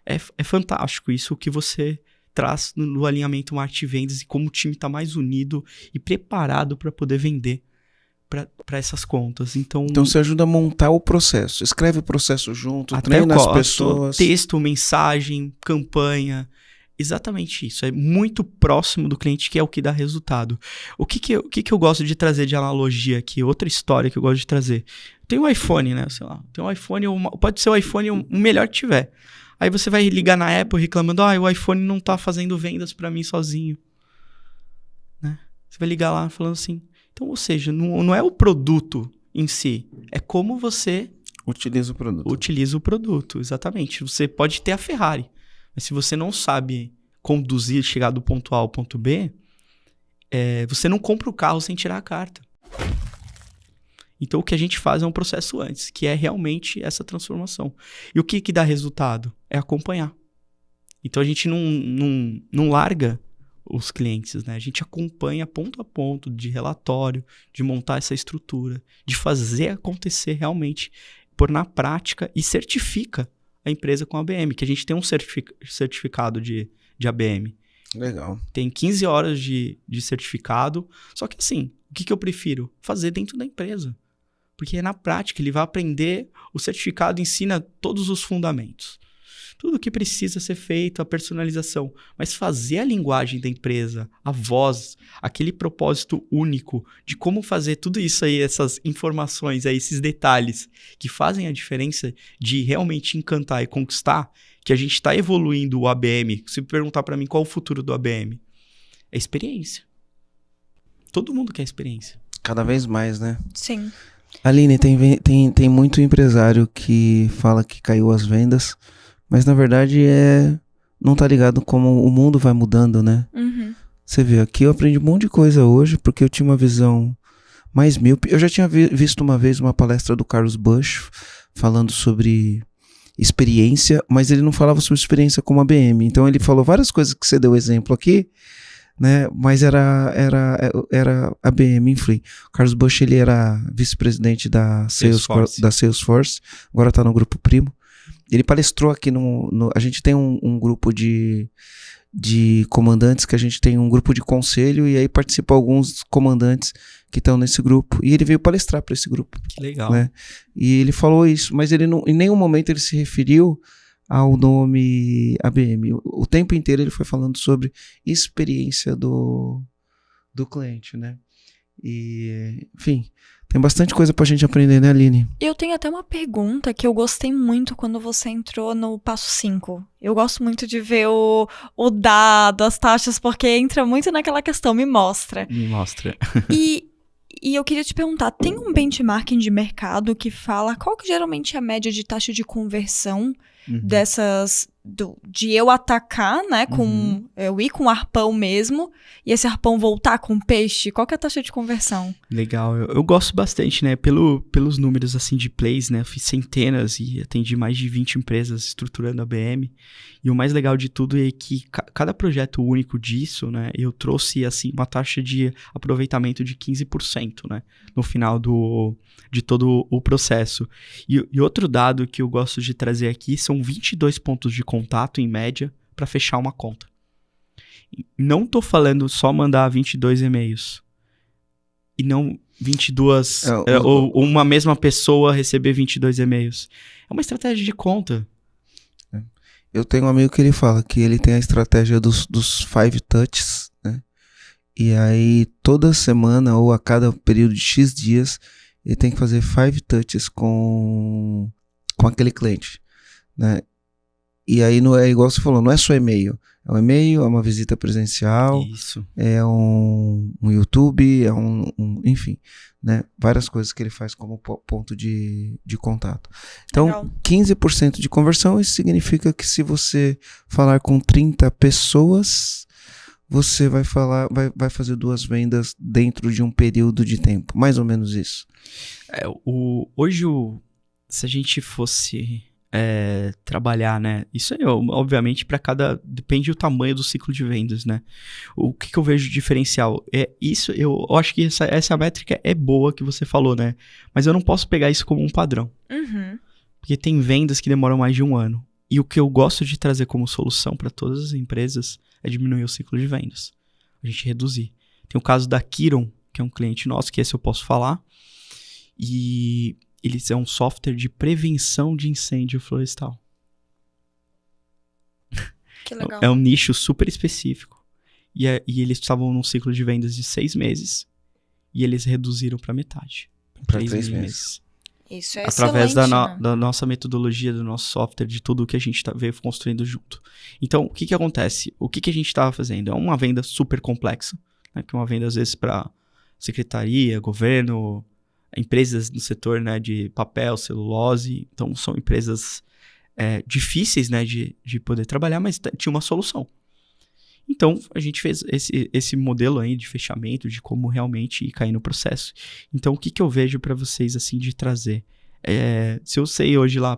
é fantástico isso que você traz no alinhamento marketing e vendas e como o time está mais unido e preparado para poder vender para essas contas. Então você ajuda a montar o processo, escreve o processo junto, treina as pessoas. Texto, mensagem, campanha, exatamente isso. É muito próximo do cliente, que é o que dá resultado. O que eu gosto de trazer de analogia aqui? Outra história que eu gosto de trazer. Tem um iPhone, né? Sei lá, tem um iPhone, pode ser o iPhone o melhor que tiver. Aí você vai ligar na Apple reclamando, o iPhone não tá fazendo vendas para mim sozinho. Né? Você vai ligar lá falando assim. Então, ou seja, não é o produto em si, é como você utiliza o produto, exatamente. Você pode ter a Ferrari, mas se você não sabe conduzir, chegar do ponto A ao ponto B, você não compra o carro sem tirar a carta. Então, o que a gente faz é um processo antes, que é realmente essa transformação. E o que dá resultado? É acompanhar. Então, a gente não larga os clientes, né? A gente acompanha ponto a ponto de relatório, de montar essa estrutura, de fazer acontecer realmente, pôr na prática e certifica a empresa com a ABM, que a gente tem um certificado de ABM. Legal. Tem 15 horas de certificado, só que assim, o que eu prefiro? Fazer dentro da empresa. Porque na prática ele vai aprender, o certificado ensina todos os fundamentos. Tudo o que precisa ser feito, a personalização. Mas fazer a linguagem da empresa, a voz, aquele propósito único de como fazer tudo isso aí, essas informações aí, esses detalhes que fazem a diferença de realmente encantar e conquistar, que a gente está evoluindo o ABM. Se perguntar para mim qual é o futuro do ABM, é experiência. Todo mundo quer experiência. Cada vez mais, né? Sim. Aline, tem muito empresário que fala que caiu as vendas, mas na verdade não tá ligado como o mundo vai mudando, né? Uhum. Você vê, aqui eu aprendi um monte de coisa hoje, porque eu tinha uma visão mais míope. Eu já tinha visto uma vez uma palestra do Carlos Bush falando sobre experiência, mas ele não falava sobre experiência como ABM. Então ele falou várias coisas que você deu exemplo aqui, né? Mas era ABM, enfim. O Carlos Bush, ele era vice-presidente da Salesforce, agora tá no Grupo Primo. Ele palestrou aqui a gente tem um grupo de comandantes, que a gente tem um grupo de conselho, e aí participam alguns comandantes que estão nesse grupo, e ele veio palestrar para esse grupo. Que legal. Né? E ele falou isso, mas ele em nenhum momento ele se referiu ao nome ABM. O tempo inteiro ele foi falando sobre experiência do cliente, né? E, enfim, tem bastante coisa pra gente aprender, né, Aline? Eu tenho até uma pergunta que eu gostei muito quando você entrou no passo 5. Eu gosto muito de ver o dado, as taxas, porque entra muito naquela questão, me mostra. Me mostra. E eu queria te perguntar, tem um benchmarking de mercado que fala qual que geralmente é a média de taxa de conversão dessas... de eu atacar, né, eu ir com arpão mesmo, e esse arpão voltar com peixe, qual que é a taxa de conversão? Legal, eu gosto bastante, né, pelos números, assim, de plays, né, eu fiz centenas e atendi mais de 20 empresas estruturando a BM, e o mais legal de tudo é que cada projeto único disso, né, eu trouxe, assim, uma taxa de aproveitamento de 15%, né, no final de todo o processo. E outro dado que eu gosto de trazer aqui são 22 pontos de contato, em média, para fechar uma conta. Não tô falando só mandar 22 e-mails. E não 22... ou uma mesma pessoa receber 22 e-mails. É uma estratégia de conta. Eu tenho um amigo que ele fala que ele tem a estratégia dos 5 touches, né? E aí, toda semana ou a cada período de X dias, ele tem que fazer 5 touches com aquele cliente, né? E aí não é igual você falou, não é só e-mail. É um e-mail, é uma visita presencial, Isso. é um YouTube, é enfim, né? Várias coisas que ele faz como ponto de contato. Então, Legal. 15% de conversão, isso significa que se você falar com 30 pessoas, você vai fazer 2 vendas dentro de um período de tempo. Mais ou menos isso. Hoje, se a gente fosse trabalhar, né? Isso aí, obviamente, depende do tamanho do ciclo de vendas, né? O que eu vejo de diferencial? Eu acho que essa métrica é boa que você falou, né? Mas eu não posso pegar isso como um padrão. Uhum. Porque tem vendas que demoram mais de 1 ano. E o que eu gosto de trazer como solução para todas as empresas é diminuir o ciclo de vendas. A gente reduzir. Tem o caso da Kiron, que é um cliente nosso, que esse eu posso falar. E eles é um software de prevenção de incêndio florestal. Que legal. É um nicho super específico. E eles estavam num ciclo de vendas de 6 meses. E eles reduziram para metade. Para 3 3 meses. Isso é Através excelente, né? da nossa metodologia, do nosso software, de tudo que a gente veio construindo junto. Então, o que acontece? O que a gente estava fazendo? É uma venda super complexa, né? Que é uma venda, às vezes, para secretaria, governo, empresas no setor, né, de papel, celulose. Então, são empresas difíceis, né, de poder trabalhar, mas tinha uma solução. Então, a gente fez esse modelo aí de fechamento, de como realmente ir cair no processo. Então, o que eu vejo para vocês, assim, de trazer? Se eu sei hoje lá,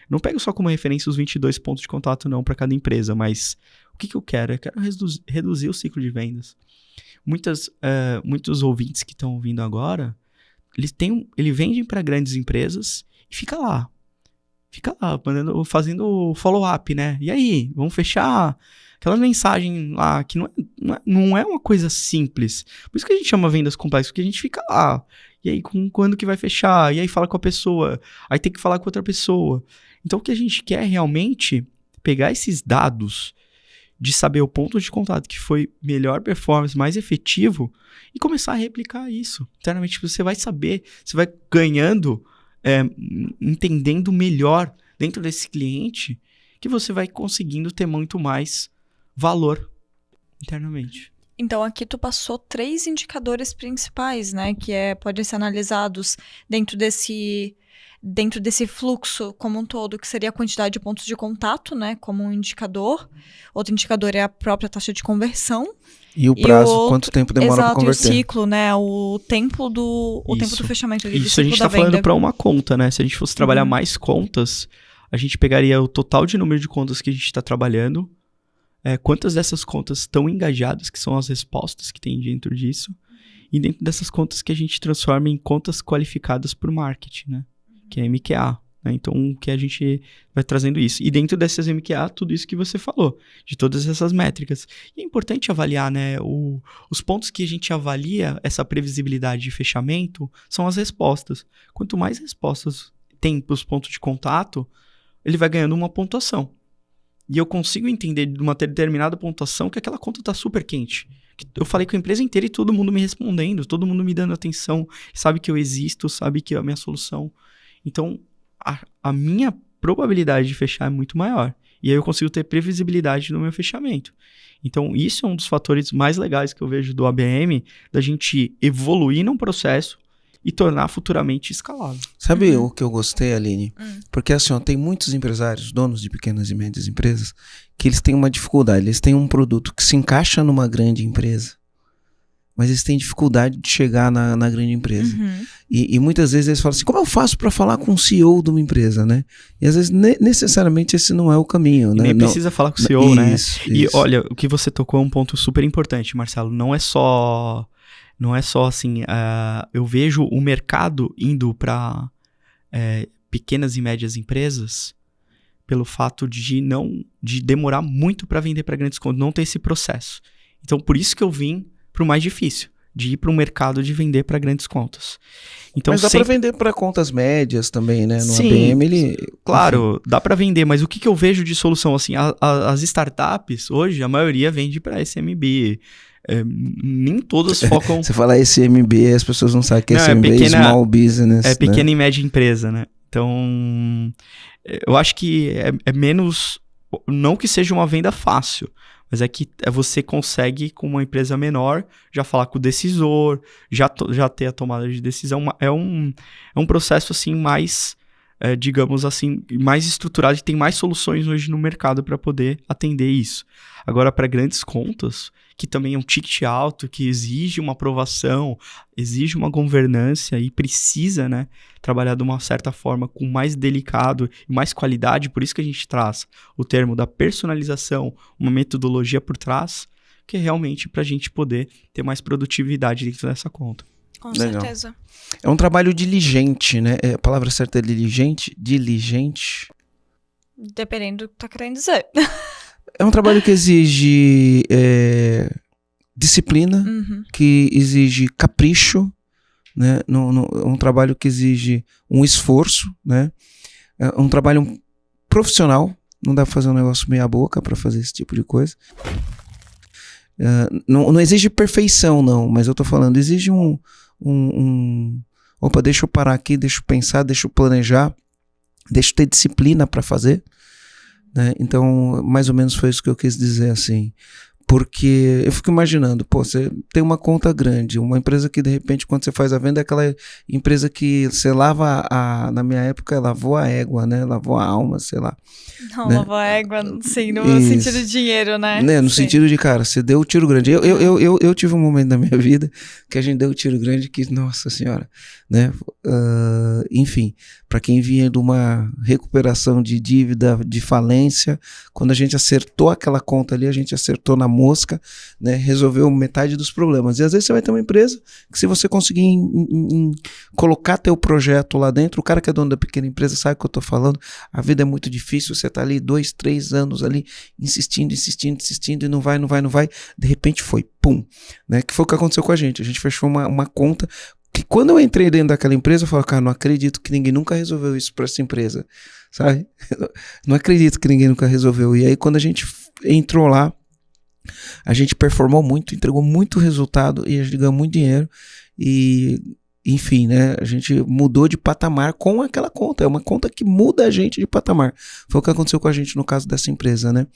não pego só como referência os 22 pontos de contato não para cada empresa, mas o que eu quero? Eu quero reduzir o ciclo de vendas. Muitos ouvintes que estão ouvindo agora, eles vendem para grandes empresas e fica lá, fazendo follow-up, né? E aí, vamos fechar? Aquela mensagem lá que não é uma coisa simples. Por isso que a gente chama vendas complexas, porque a gente fica lá. E aí, quando que vai fechar? E aí fala com a pessoa. Aí tem que falar com outra pessoa. Então, o que a gente quer realmente pegar esses dados de saber o ponto de contato que foi melhor performance, mais efetivo, e começar a replicar isso. Internamente, você vai saber, você vai ganhando, entendendo melhor dentro desse cliente, que você vai conseguindo ter muito mais valor internamente. Então, aqui tu passou 3 indicadores principais, né? Que podem ser analisados dentro desse fluxo como um todo, que seria a quantidade de pontos de contato, né? Como um indicador. Outro indicador é a própria taxa de conversão. E o prazo, quanto tempo demora para converter. Exato, e o ciclo, né? O tempo do fechamento. Isso a gente está falando para uma conta, né? Se a gente fosse trabalhar mais contas, a gente pegaria o total de número de contas que a gente está trabalhando, quantas dessas contas estão engajadas, que são as respostas que tem dentro disso, e dentro dessas contas que a gente transforma em contas qualificadas por marketing, né? Que é MQA. Né? Então, que a gente vai trazendo isso. E dentro dessas MQA, tudo isso que você falou, de todas essas métricas. E é importante avaliar, né? Os pontos que a gente avalia essa previsibilidade de fechamento são as respostas. Quanto mais respostas tem para os pontos de contato, ele vai ganhando uma pontuação. E eu consigo entender de uma determinada pontuação que aquela conta está super quente. Eu falei com a empresa inteira e todo mundo me respondendo, todo mundo me dando atenção, sabe que eu existo, sabe que é a minha solução. Então, a minha probabilidade de fechar é muito maior. E aí eu consigo ter previsibilidade no meu fechamento. Então, isso é um dos fatores mais legais que eu vejo do ABM, da gente evoluir num processo e tornar futuramente escalável. Sabe o que eu gostei, Aline? Porque assim, tem muitos empresários, donos de pequenas e médias empresas, que eles têm uma dificuldade. Eles têm um produto que se encaixa numa grande empresa, mas eles têm dificuldade de chegar na grande empresa. E muitas vezes eles falam assim, como eu faço para falar com o CEO de uma empresa, né? E às vezes necessariamente esse não é o caminho, né? Nem precisa falar com o CEO, né? Isso. E olha, o que você tocou é um ponto super importante, Marcelo. Não é só assim, eu vejo o mercado indo para pequenas e médias empresas pelo fato de demorar muito para vender para grandes contas, não ter esse processo. Então, por isso que eu vim para o mais difícil, de ir para o mercado de vender para grandes contas. Então, mas dá para vender para contas médias também, né? No Sim, ABM, claro, enfim. Dá para vender, mas o que eu vejo de solução? Assim, as startups, hoje, a maioria vende para SMB. Nem todas focam... Você fala SMB, as pessoas não sabem que SMB é Small Business. É pequena e média empresa, né? Então, eu acho que é menos não que seja uma venda fácil, mas é que você consegue, com uma empresa menor, já falar com o decisor, já ter a tomada de decisão. É um processo, assim, mais, digamos assim, mais estruturado, e tem mais soluções hoje no mercado para poder atender isso. Agora, para grandes contas, que também é um ticket alto, que exige uma aprovação, exige uma governança e precisa, né, trabalhar de uma certa forma com mais delicado e mais qualidade, por isso que a gente traz o termo da personalização, uma metodologia por trás, que é realmente para a gente poder ter mais produtividade dentro dessa conta. Com Legal. certeza. É um trabalho diligente, né? A palavra certa é diligente? Diligente. Dependendo do que tá querendo dizer. É um trabalho que exige disciplina, que exige capricho, né? É um trabalho que exige um esforço, né? É um trabalho profissional, não dá pra fazer um negócio meia boca para fazer esse tipo de coisa. Não exige perfeição, não, mas eu tô falando, exige opa, deixa eu parar aqui, deixa eu pensar, deixa eu planejar, deixa eu ter disciplina para fazer, né? Então, mais ou menos foi isso que eu quis dizer, assim. Porque eu fico imaginando, pô, você tem uma conta grande, uma empresa que de repente quando você faz a venda é aquela empresa que você lava na minha época lavou a égua, né? Lavou a alma, sei lá. Não, né? lavou a égua, sim, no Isso. sentido de dinheiro, né? No Sim. sentido de, cara, você deu o tiro grande. Eu tive um momento da minha vida que a gente deu o tiro grande que, nossa senhora, né? Enfim, para quem vinha de uma recuperação de dívida, de falência, quando a gente acertou aquela conta ali, a gente acertou na mosca, né? Resolveu metade dos problemas. E às vezes você vai ter uma empresa que, se você conseguir colocar teu projeto lá dentro, o cara que é dono da pequena empresa sabe o que eu tô falando, a vida é muito difícil, você tá ali 2, 3 anos ali insistindo e não vai, de repente foi, pum, né? Que foi o que aconteceu com a gente fechou uma conta que, quando eu entrei dentro daquela empresa, eu falei, cara, não acredito que ninguém nunca resolveu isso para essa empresa, sabe? Não acredito que ninguém nunca resolveu. E aí, quando a gente entrou lá, a gente performou muito, entregou muito resultado e a gente ganhou muito dinheiro e, enfim, né, a gente mudou de patamar com aquela conta. É uma conta que muda a gente de patamar. Foi o que aconteceu com a gente no caso dessa empresa, né?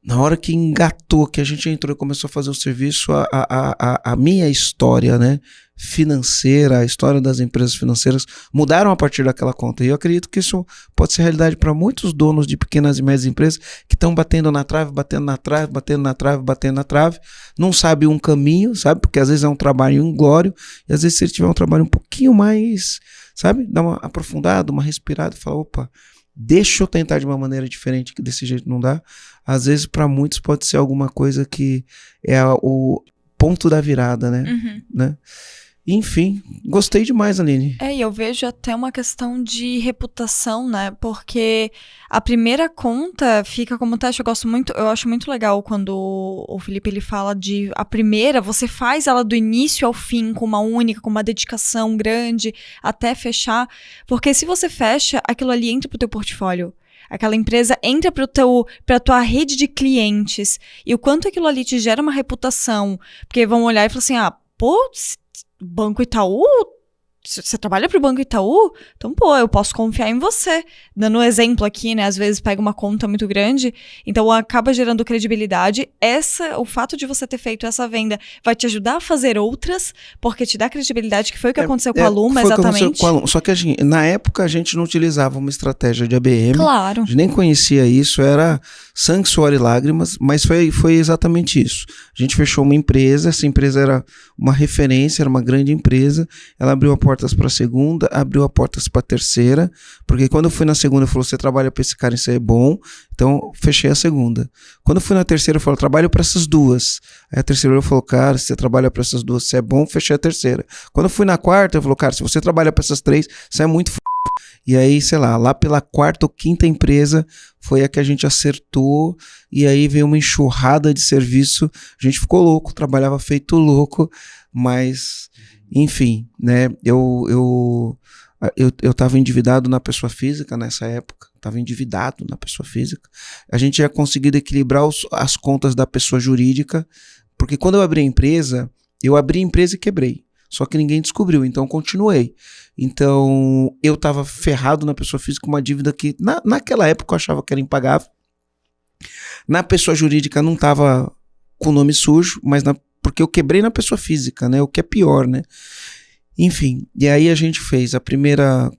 Na hora que engatou, que a gente entrou e começou a fazer o serviço, a minha história, né, financeira, a história das empresas financeiras mudaram a partir daquela conta. E eu acredito que isso pode ser realidade para muitos donos de pequenas e médias empresas que estão batendo na trave, não sabe um caminho, sabe? Porque às vezes é um trabalho inglório, e às vezes, se ele tiver um trabalho um pouquinho mais, sabe? Dá uma aprofundada, uma respirada e fala, opa, deixa eu tentar de uma maneira diferente, que desse jeito não dá. Às vezes, para muitos, pode ser alguma coisa que é o ponto da virada, né? Enfim, gostei demais, Aline. E eu vejo até uma questão de reputação, né? Porque a primeira conta fica como teste. Eu acho muito legal quando o Felipe ele fala de a primeira, você faz ela do início ao fim, com uma única, com uma dedicação grande, até fechar. Porque se você fecha, aquilo ali entra pro teu portfólio. Aquela empresa entra pra tua rede de clientes. E o quanto aquilo ali te gera uma reputação. Porque vão olhar e falar assim, Banco Itaú? Você trabalha pro Banco Itaú? Então, eu posso confiar em você. Dando um exemplo aqui, né? Às vezes pega uma conta muito grande, então acaba gerando credibilidade. O fato de você ter feito essa venda vai te ajudar a fazer outras, porque te dá credibilidade, que foi o que aconteceu com a Luma, exatamente. Só que na época a gente não utilizava uma estratégia de ABM. Claro. A gente nem conhecia isso, era sangue, suor e lágrimas, mas foi exatamente isso. A gente fechou uma empresa, essa empresa era uma referência, era uma grande empresa, ela abriu a portas para a segunda, abriu a portas para a terceira, porque quando eu fui na segunda, falou, você trabalha para esse cara, isso aí é bom, então fechei a segunda. Quando eu fui na terceira, eu falei, trabalho para essas duas. Aí a terceira falou, cara, se você trabalha para essas duas, isso é bom, fechei a terceira. Quando eu fui na quarta, eu falei, cara, se você trabalha para essas três, isso é muito E aí, sei lá pela quarta ou quinta empresa foi a que a gente acertou, e aí veio uma enxurrada de serviço, a gente ficou louco, trabalhava feito louco, mas, enfim, né, eu estava endividado na pessoa física nessa época, a gente tinha conseguido equilibrar as contas da pessoa jurídica, porque quando eu abri a empresa e quebrei. Só que ninguém descobriu, então continuei. Então, eu estava ferrado na pessoa física com uma dívida que, naquela época, eu achava que era impagável. Na pessoa jurídica não estava com o nome sujo, mas porque eu quebrei na pessoa física, né? O que é pior, né? Enfim, e aí a gente fez. A primeira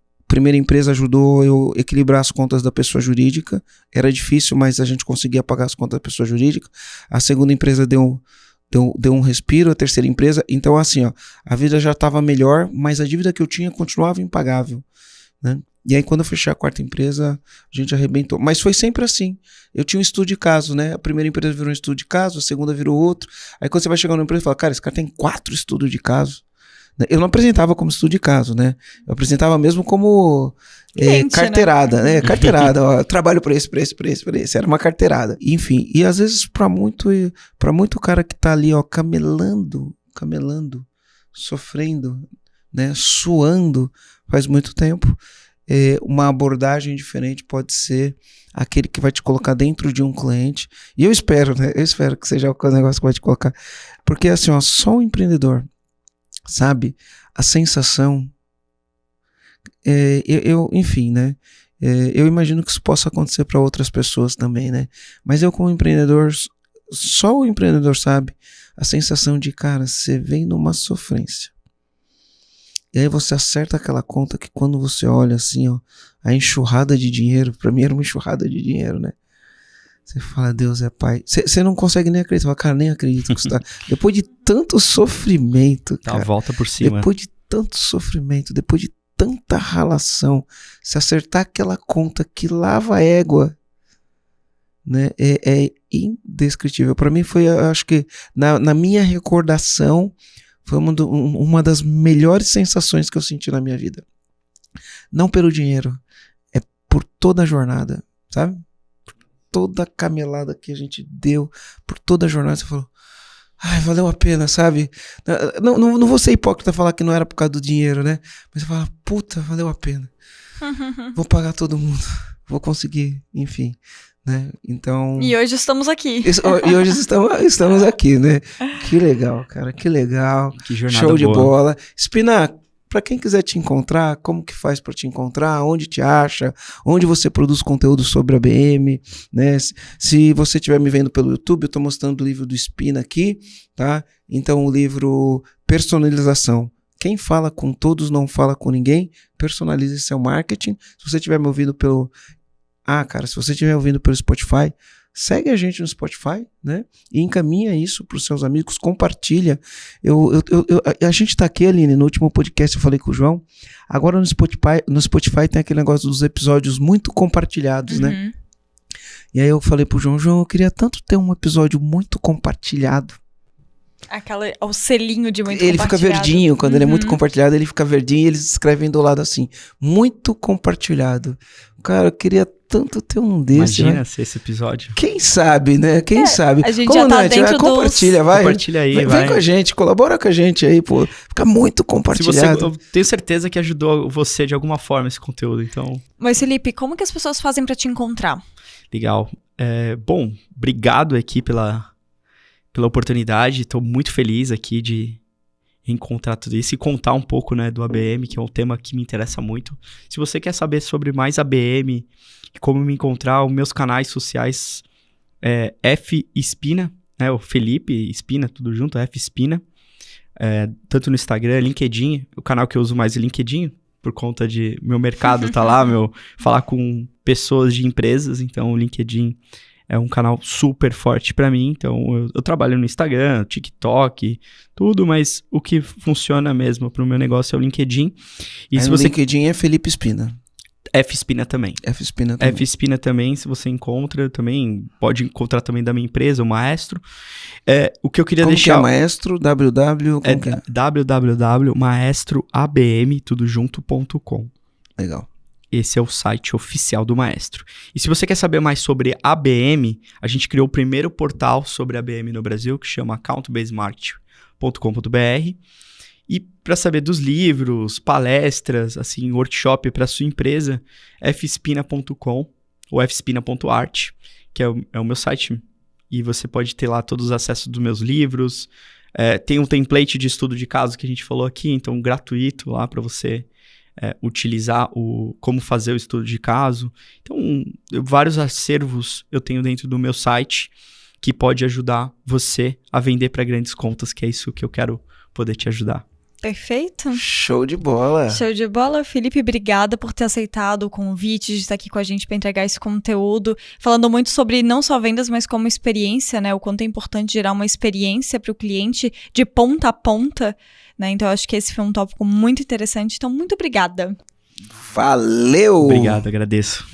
empresa ajudou eu equilibrar as contas da pessoa jurídica. Era difícil, mas a gente conseguia pagar as contas da pessoa jurídica. A segunda empresa deu um respiro, a terceira empresa. Então, assim, ó, a vida já estava melhor, mas a dívida que eu tinha continuava impagável, né? E aí, quando eu fechei a quarta empresa, a gente arrebentou. Mas foi sempre assim. Eu tinha um estudo de caso, né? A primeira empresa virou um estudo de caso, a segunda virou outro. Aí, quando você vai chegar numa empresa e fala, cara, esse cara tem 4 estudos de caso. Eu não apresentava como estudo de caso, né? Eu apresentava mesmo como carteirada, né? Carteirada, ó, trabalho por esse. Era uma carteirada. Enfim, e às vezes para muito cara que tá ali, ó, camelando, sofrendo, né? Suando faz muito tempo, uma abordagem diferente pode ser aquele que vai te colocar dentro de um cliente. E eu espero, né? Eu espero que seja o negócio que vai te colocar. Porque assim, ó, só um empreendedor, sabe, a sensação, enfim, né, eu imagino que isso possa acontecer para outras pessoas também, né, mas eu como empreendedor, só o empreendedor sabe a sensação de, cara, você vem numa sofrência, e aí você acerta aquela conta que quando você olha assim, ó, a enxurrada de dinheiro, para mim era uma enxurrada de dinheiro, né, você fala, Deus é pai. Você não consegue nem acreditar. Você fala, cara, nem acredito que você tá... Depois de tanto sofrimento, cara. Dá a volta por cima. Depois de tanto sofrimento, depois de tanta ralação, se acertar aquela conta que lava a égua, né, é indescritível. Para mim foi, acho que, na minha recordação, foi uma das melhores sensações que eu senti na minha vida. Não pelo dinheiro, é por toda a jornada, sabe? Toda a camelada que a gente deu, por toda a jornada, você falou, ai, valeu a pena, sabe? Não vou ser hipócrita falar que não era por causa do dinheiro, né? Mas você fala, puta, valeu a pena. Vou pagar todo mundo, vou conseguir, enfim, né? Então... E hoje estamos aqui. E hoje estamos aqui, né? Que legal, cara, que legal. Que jornada show de boa. bola. Spina, para quem quiser te encontrar, como que faz para te encontrar? Onde te acha? Onde você produz conteúdo sobre a ABM? Né? Se você estiver me vendo pelo YouTube, eu estou mostrando o livro do Spina aqui, tá? Então o livro Personalização. Quem fala com todos não fala com ninguém. Personalize seu marketing. Se você estiver me ouvindo pelo... se você estiver ouvindo pelo Spotify, segue a gente no Spotify, né? E encaminha isso para os seus amigos, compartilha. A gente está aqui, Aline, no último podcast eu falei com o João. Agora no Spotify tem aquele negócio dos episódios muito compartilhados, né? E aí eu falei pro João, eu queria tanto ter um episódio muito compartilhado. O selinho de muito ele compartilhado. Fica verdinho, quando ele é muito compartilhado, ele fica verdinho e eles escrevem do lado assim, muito compartilhado. Cara, eu queria tanto ter um desse. Imagina, né? se esse episódio. Quem sabe, né? Quem sabe? A gente já tá dentro compartilha, vai. Compartilha aí, vai. Vem com a gente, colabora com a gente aí, pô. Fica muito compartilhado. Eu tenho certeza que ajudou você de alguma forma esse conteúdo, então... Mas, Felipe, como que as pessoas fazem pra te encontrar? Legal. Bom, obrigado aqui pela oportunidade. Estou muito feliz aqui de encontrar tudo isso e contar um pouco, né, do ABM, que é um tema que me interessa muito. Se você quer saber sobre mais ABM e como me encontrar, os meus canais sociais é F Spina, né, o Felipe Spina, tudo junto, F Spina, tanto no Instagram, LinkedIn, o canal que eu uso mais é LinkedIn, por conta de meu mercado tá lá, falar com pessoas de empresas, então o LinkedIn é um canal super forte pra mim, então eu trabalho no Instagram, TikTok, tudo, mas o que funciona mesmo pro meu negócio é o LinkedIn. E se você... LinkedIn é Felipe Spina. F Spina também. F Spina também. F Spina também, se você encontra também, pode encontrar também da minha empresa, o Maestro. O que eu queria como deixar... Como que é Maestro? www.maestroabm.com. Legal. Esse é o site oficial do Maestro. E se você quer saber mais sobre ABM, a gente criou o primeiro portal sobre ABM no Brasil, que chama accountbasedmarket.com.br. E para saber dos livros, palestras, assim, workshop para sua empresa, fspina.com ou fspina.art, que é o meu site. E você pode ter lá todos os acessos dos meus livros. Tem um template de estudo de caso que a gente falou aqui, então gratuito lá para você utilizar como fazer o estudo de caso. Então, vários acervos eu tenho dentro do meu site que pode ajudar você a vender para grandes contas, que é isso que eu quero poder te ajudar. Perfeito. Show de bola. Show de bola. Felipe, obrigada por ter aceitado o convite de estar aqui com a gente para entregar esse conteúdo, falando muito sobre não só vendas, mas como experiência, né? O quanto é importante gerar uma experiência para o cliente de ponta a ponta, né? Então, eu acho que esse foi um tópico muito interessante. Então, muito obrigada. Valeu! Obrigado, agradeço.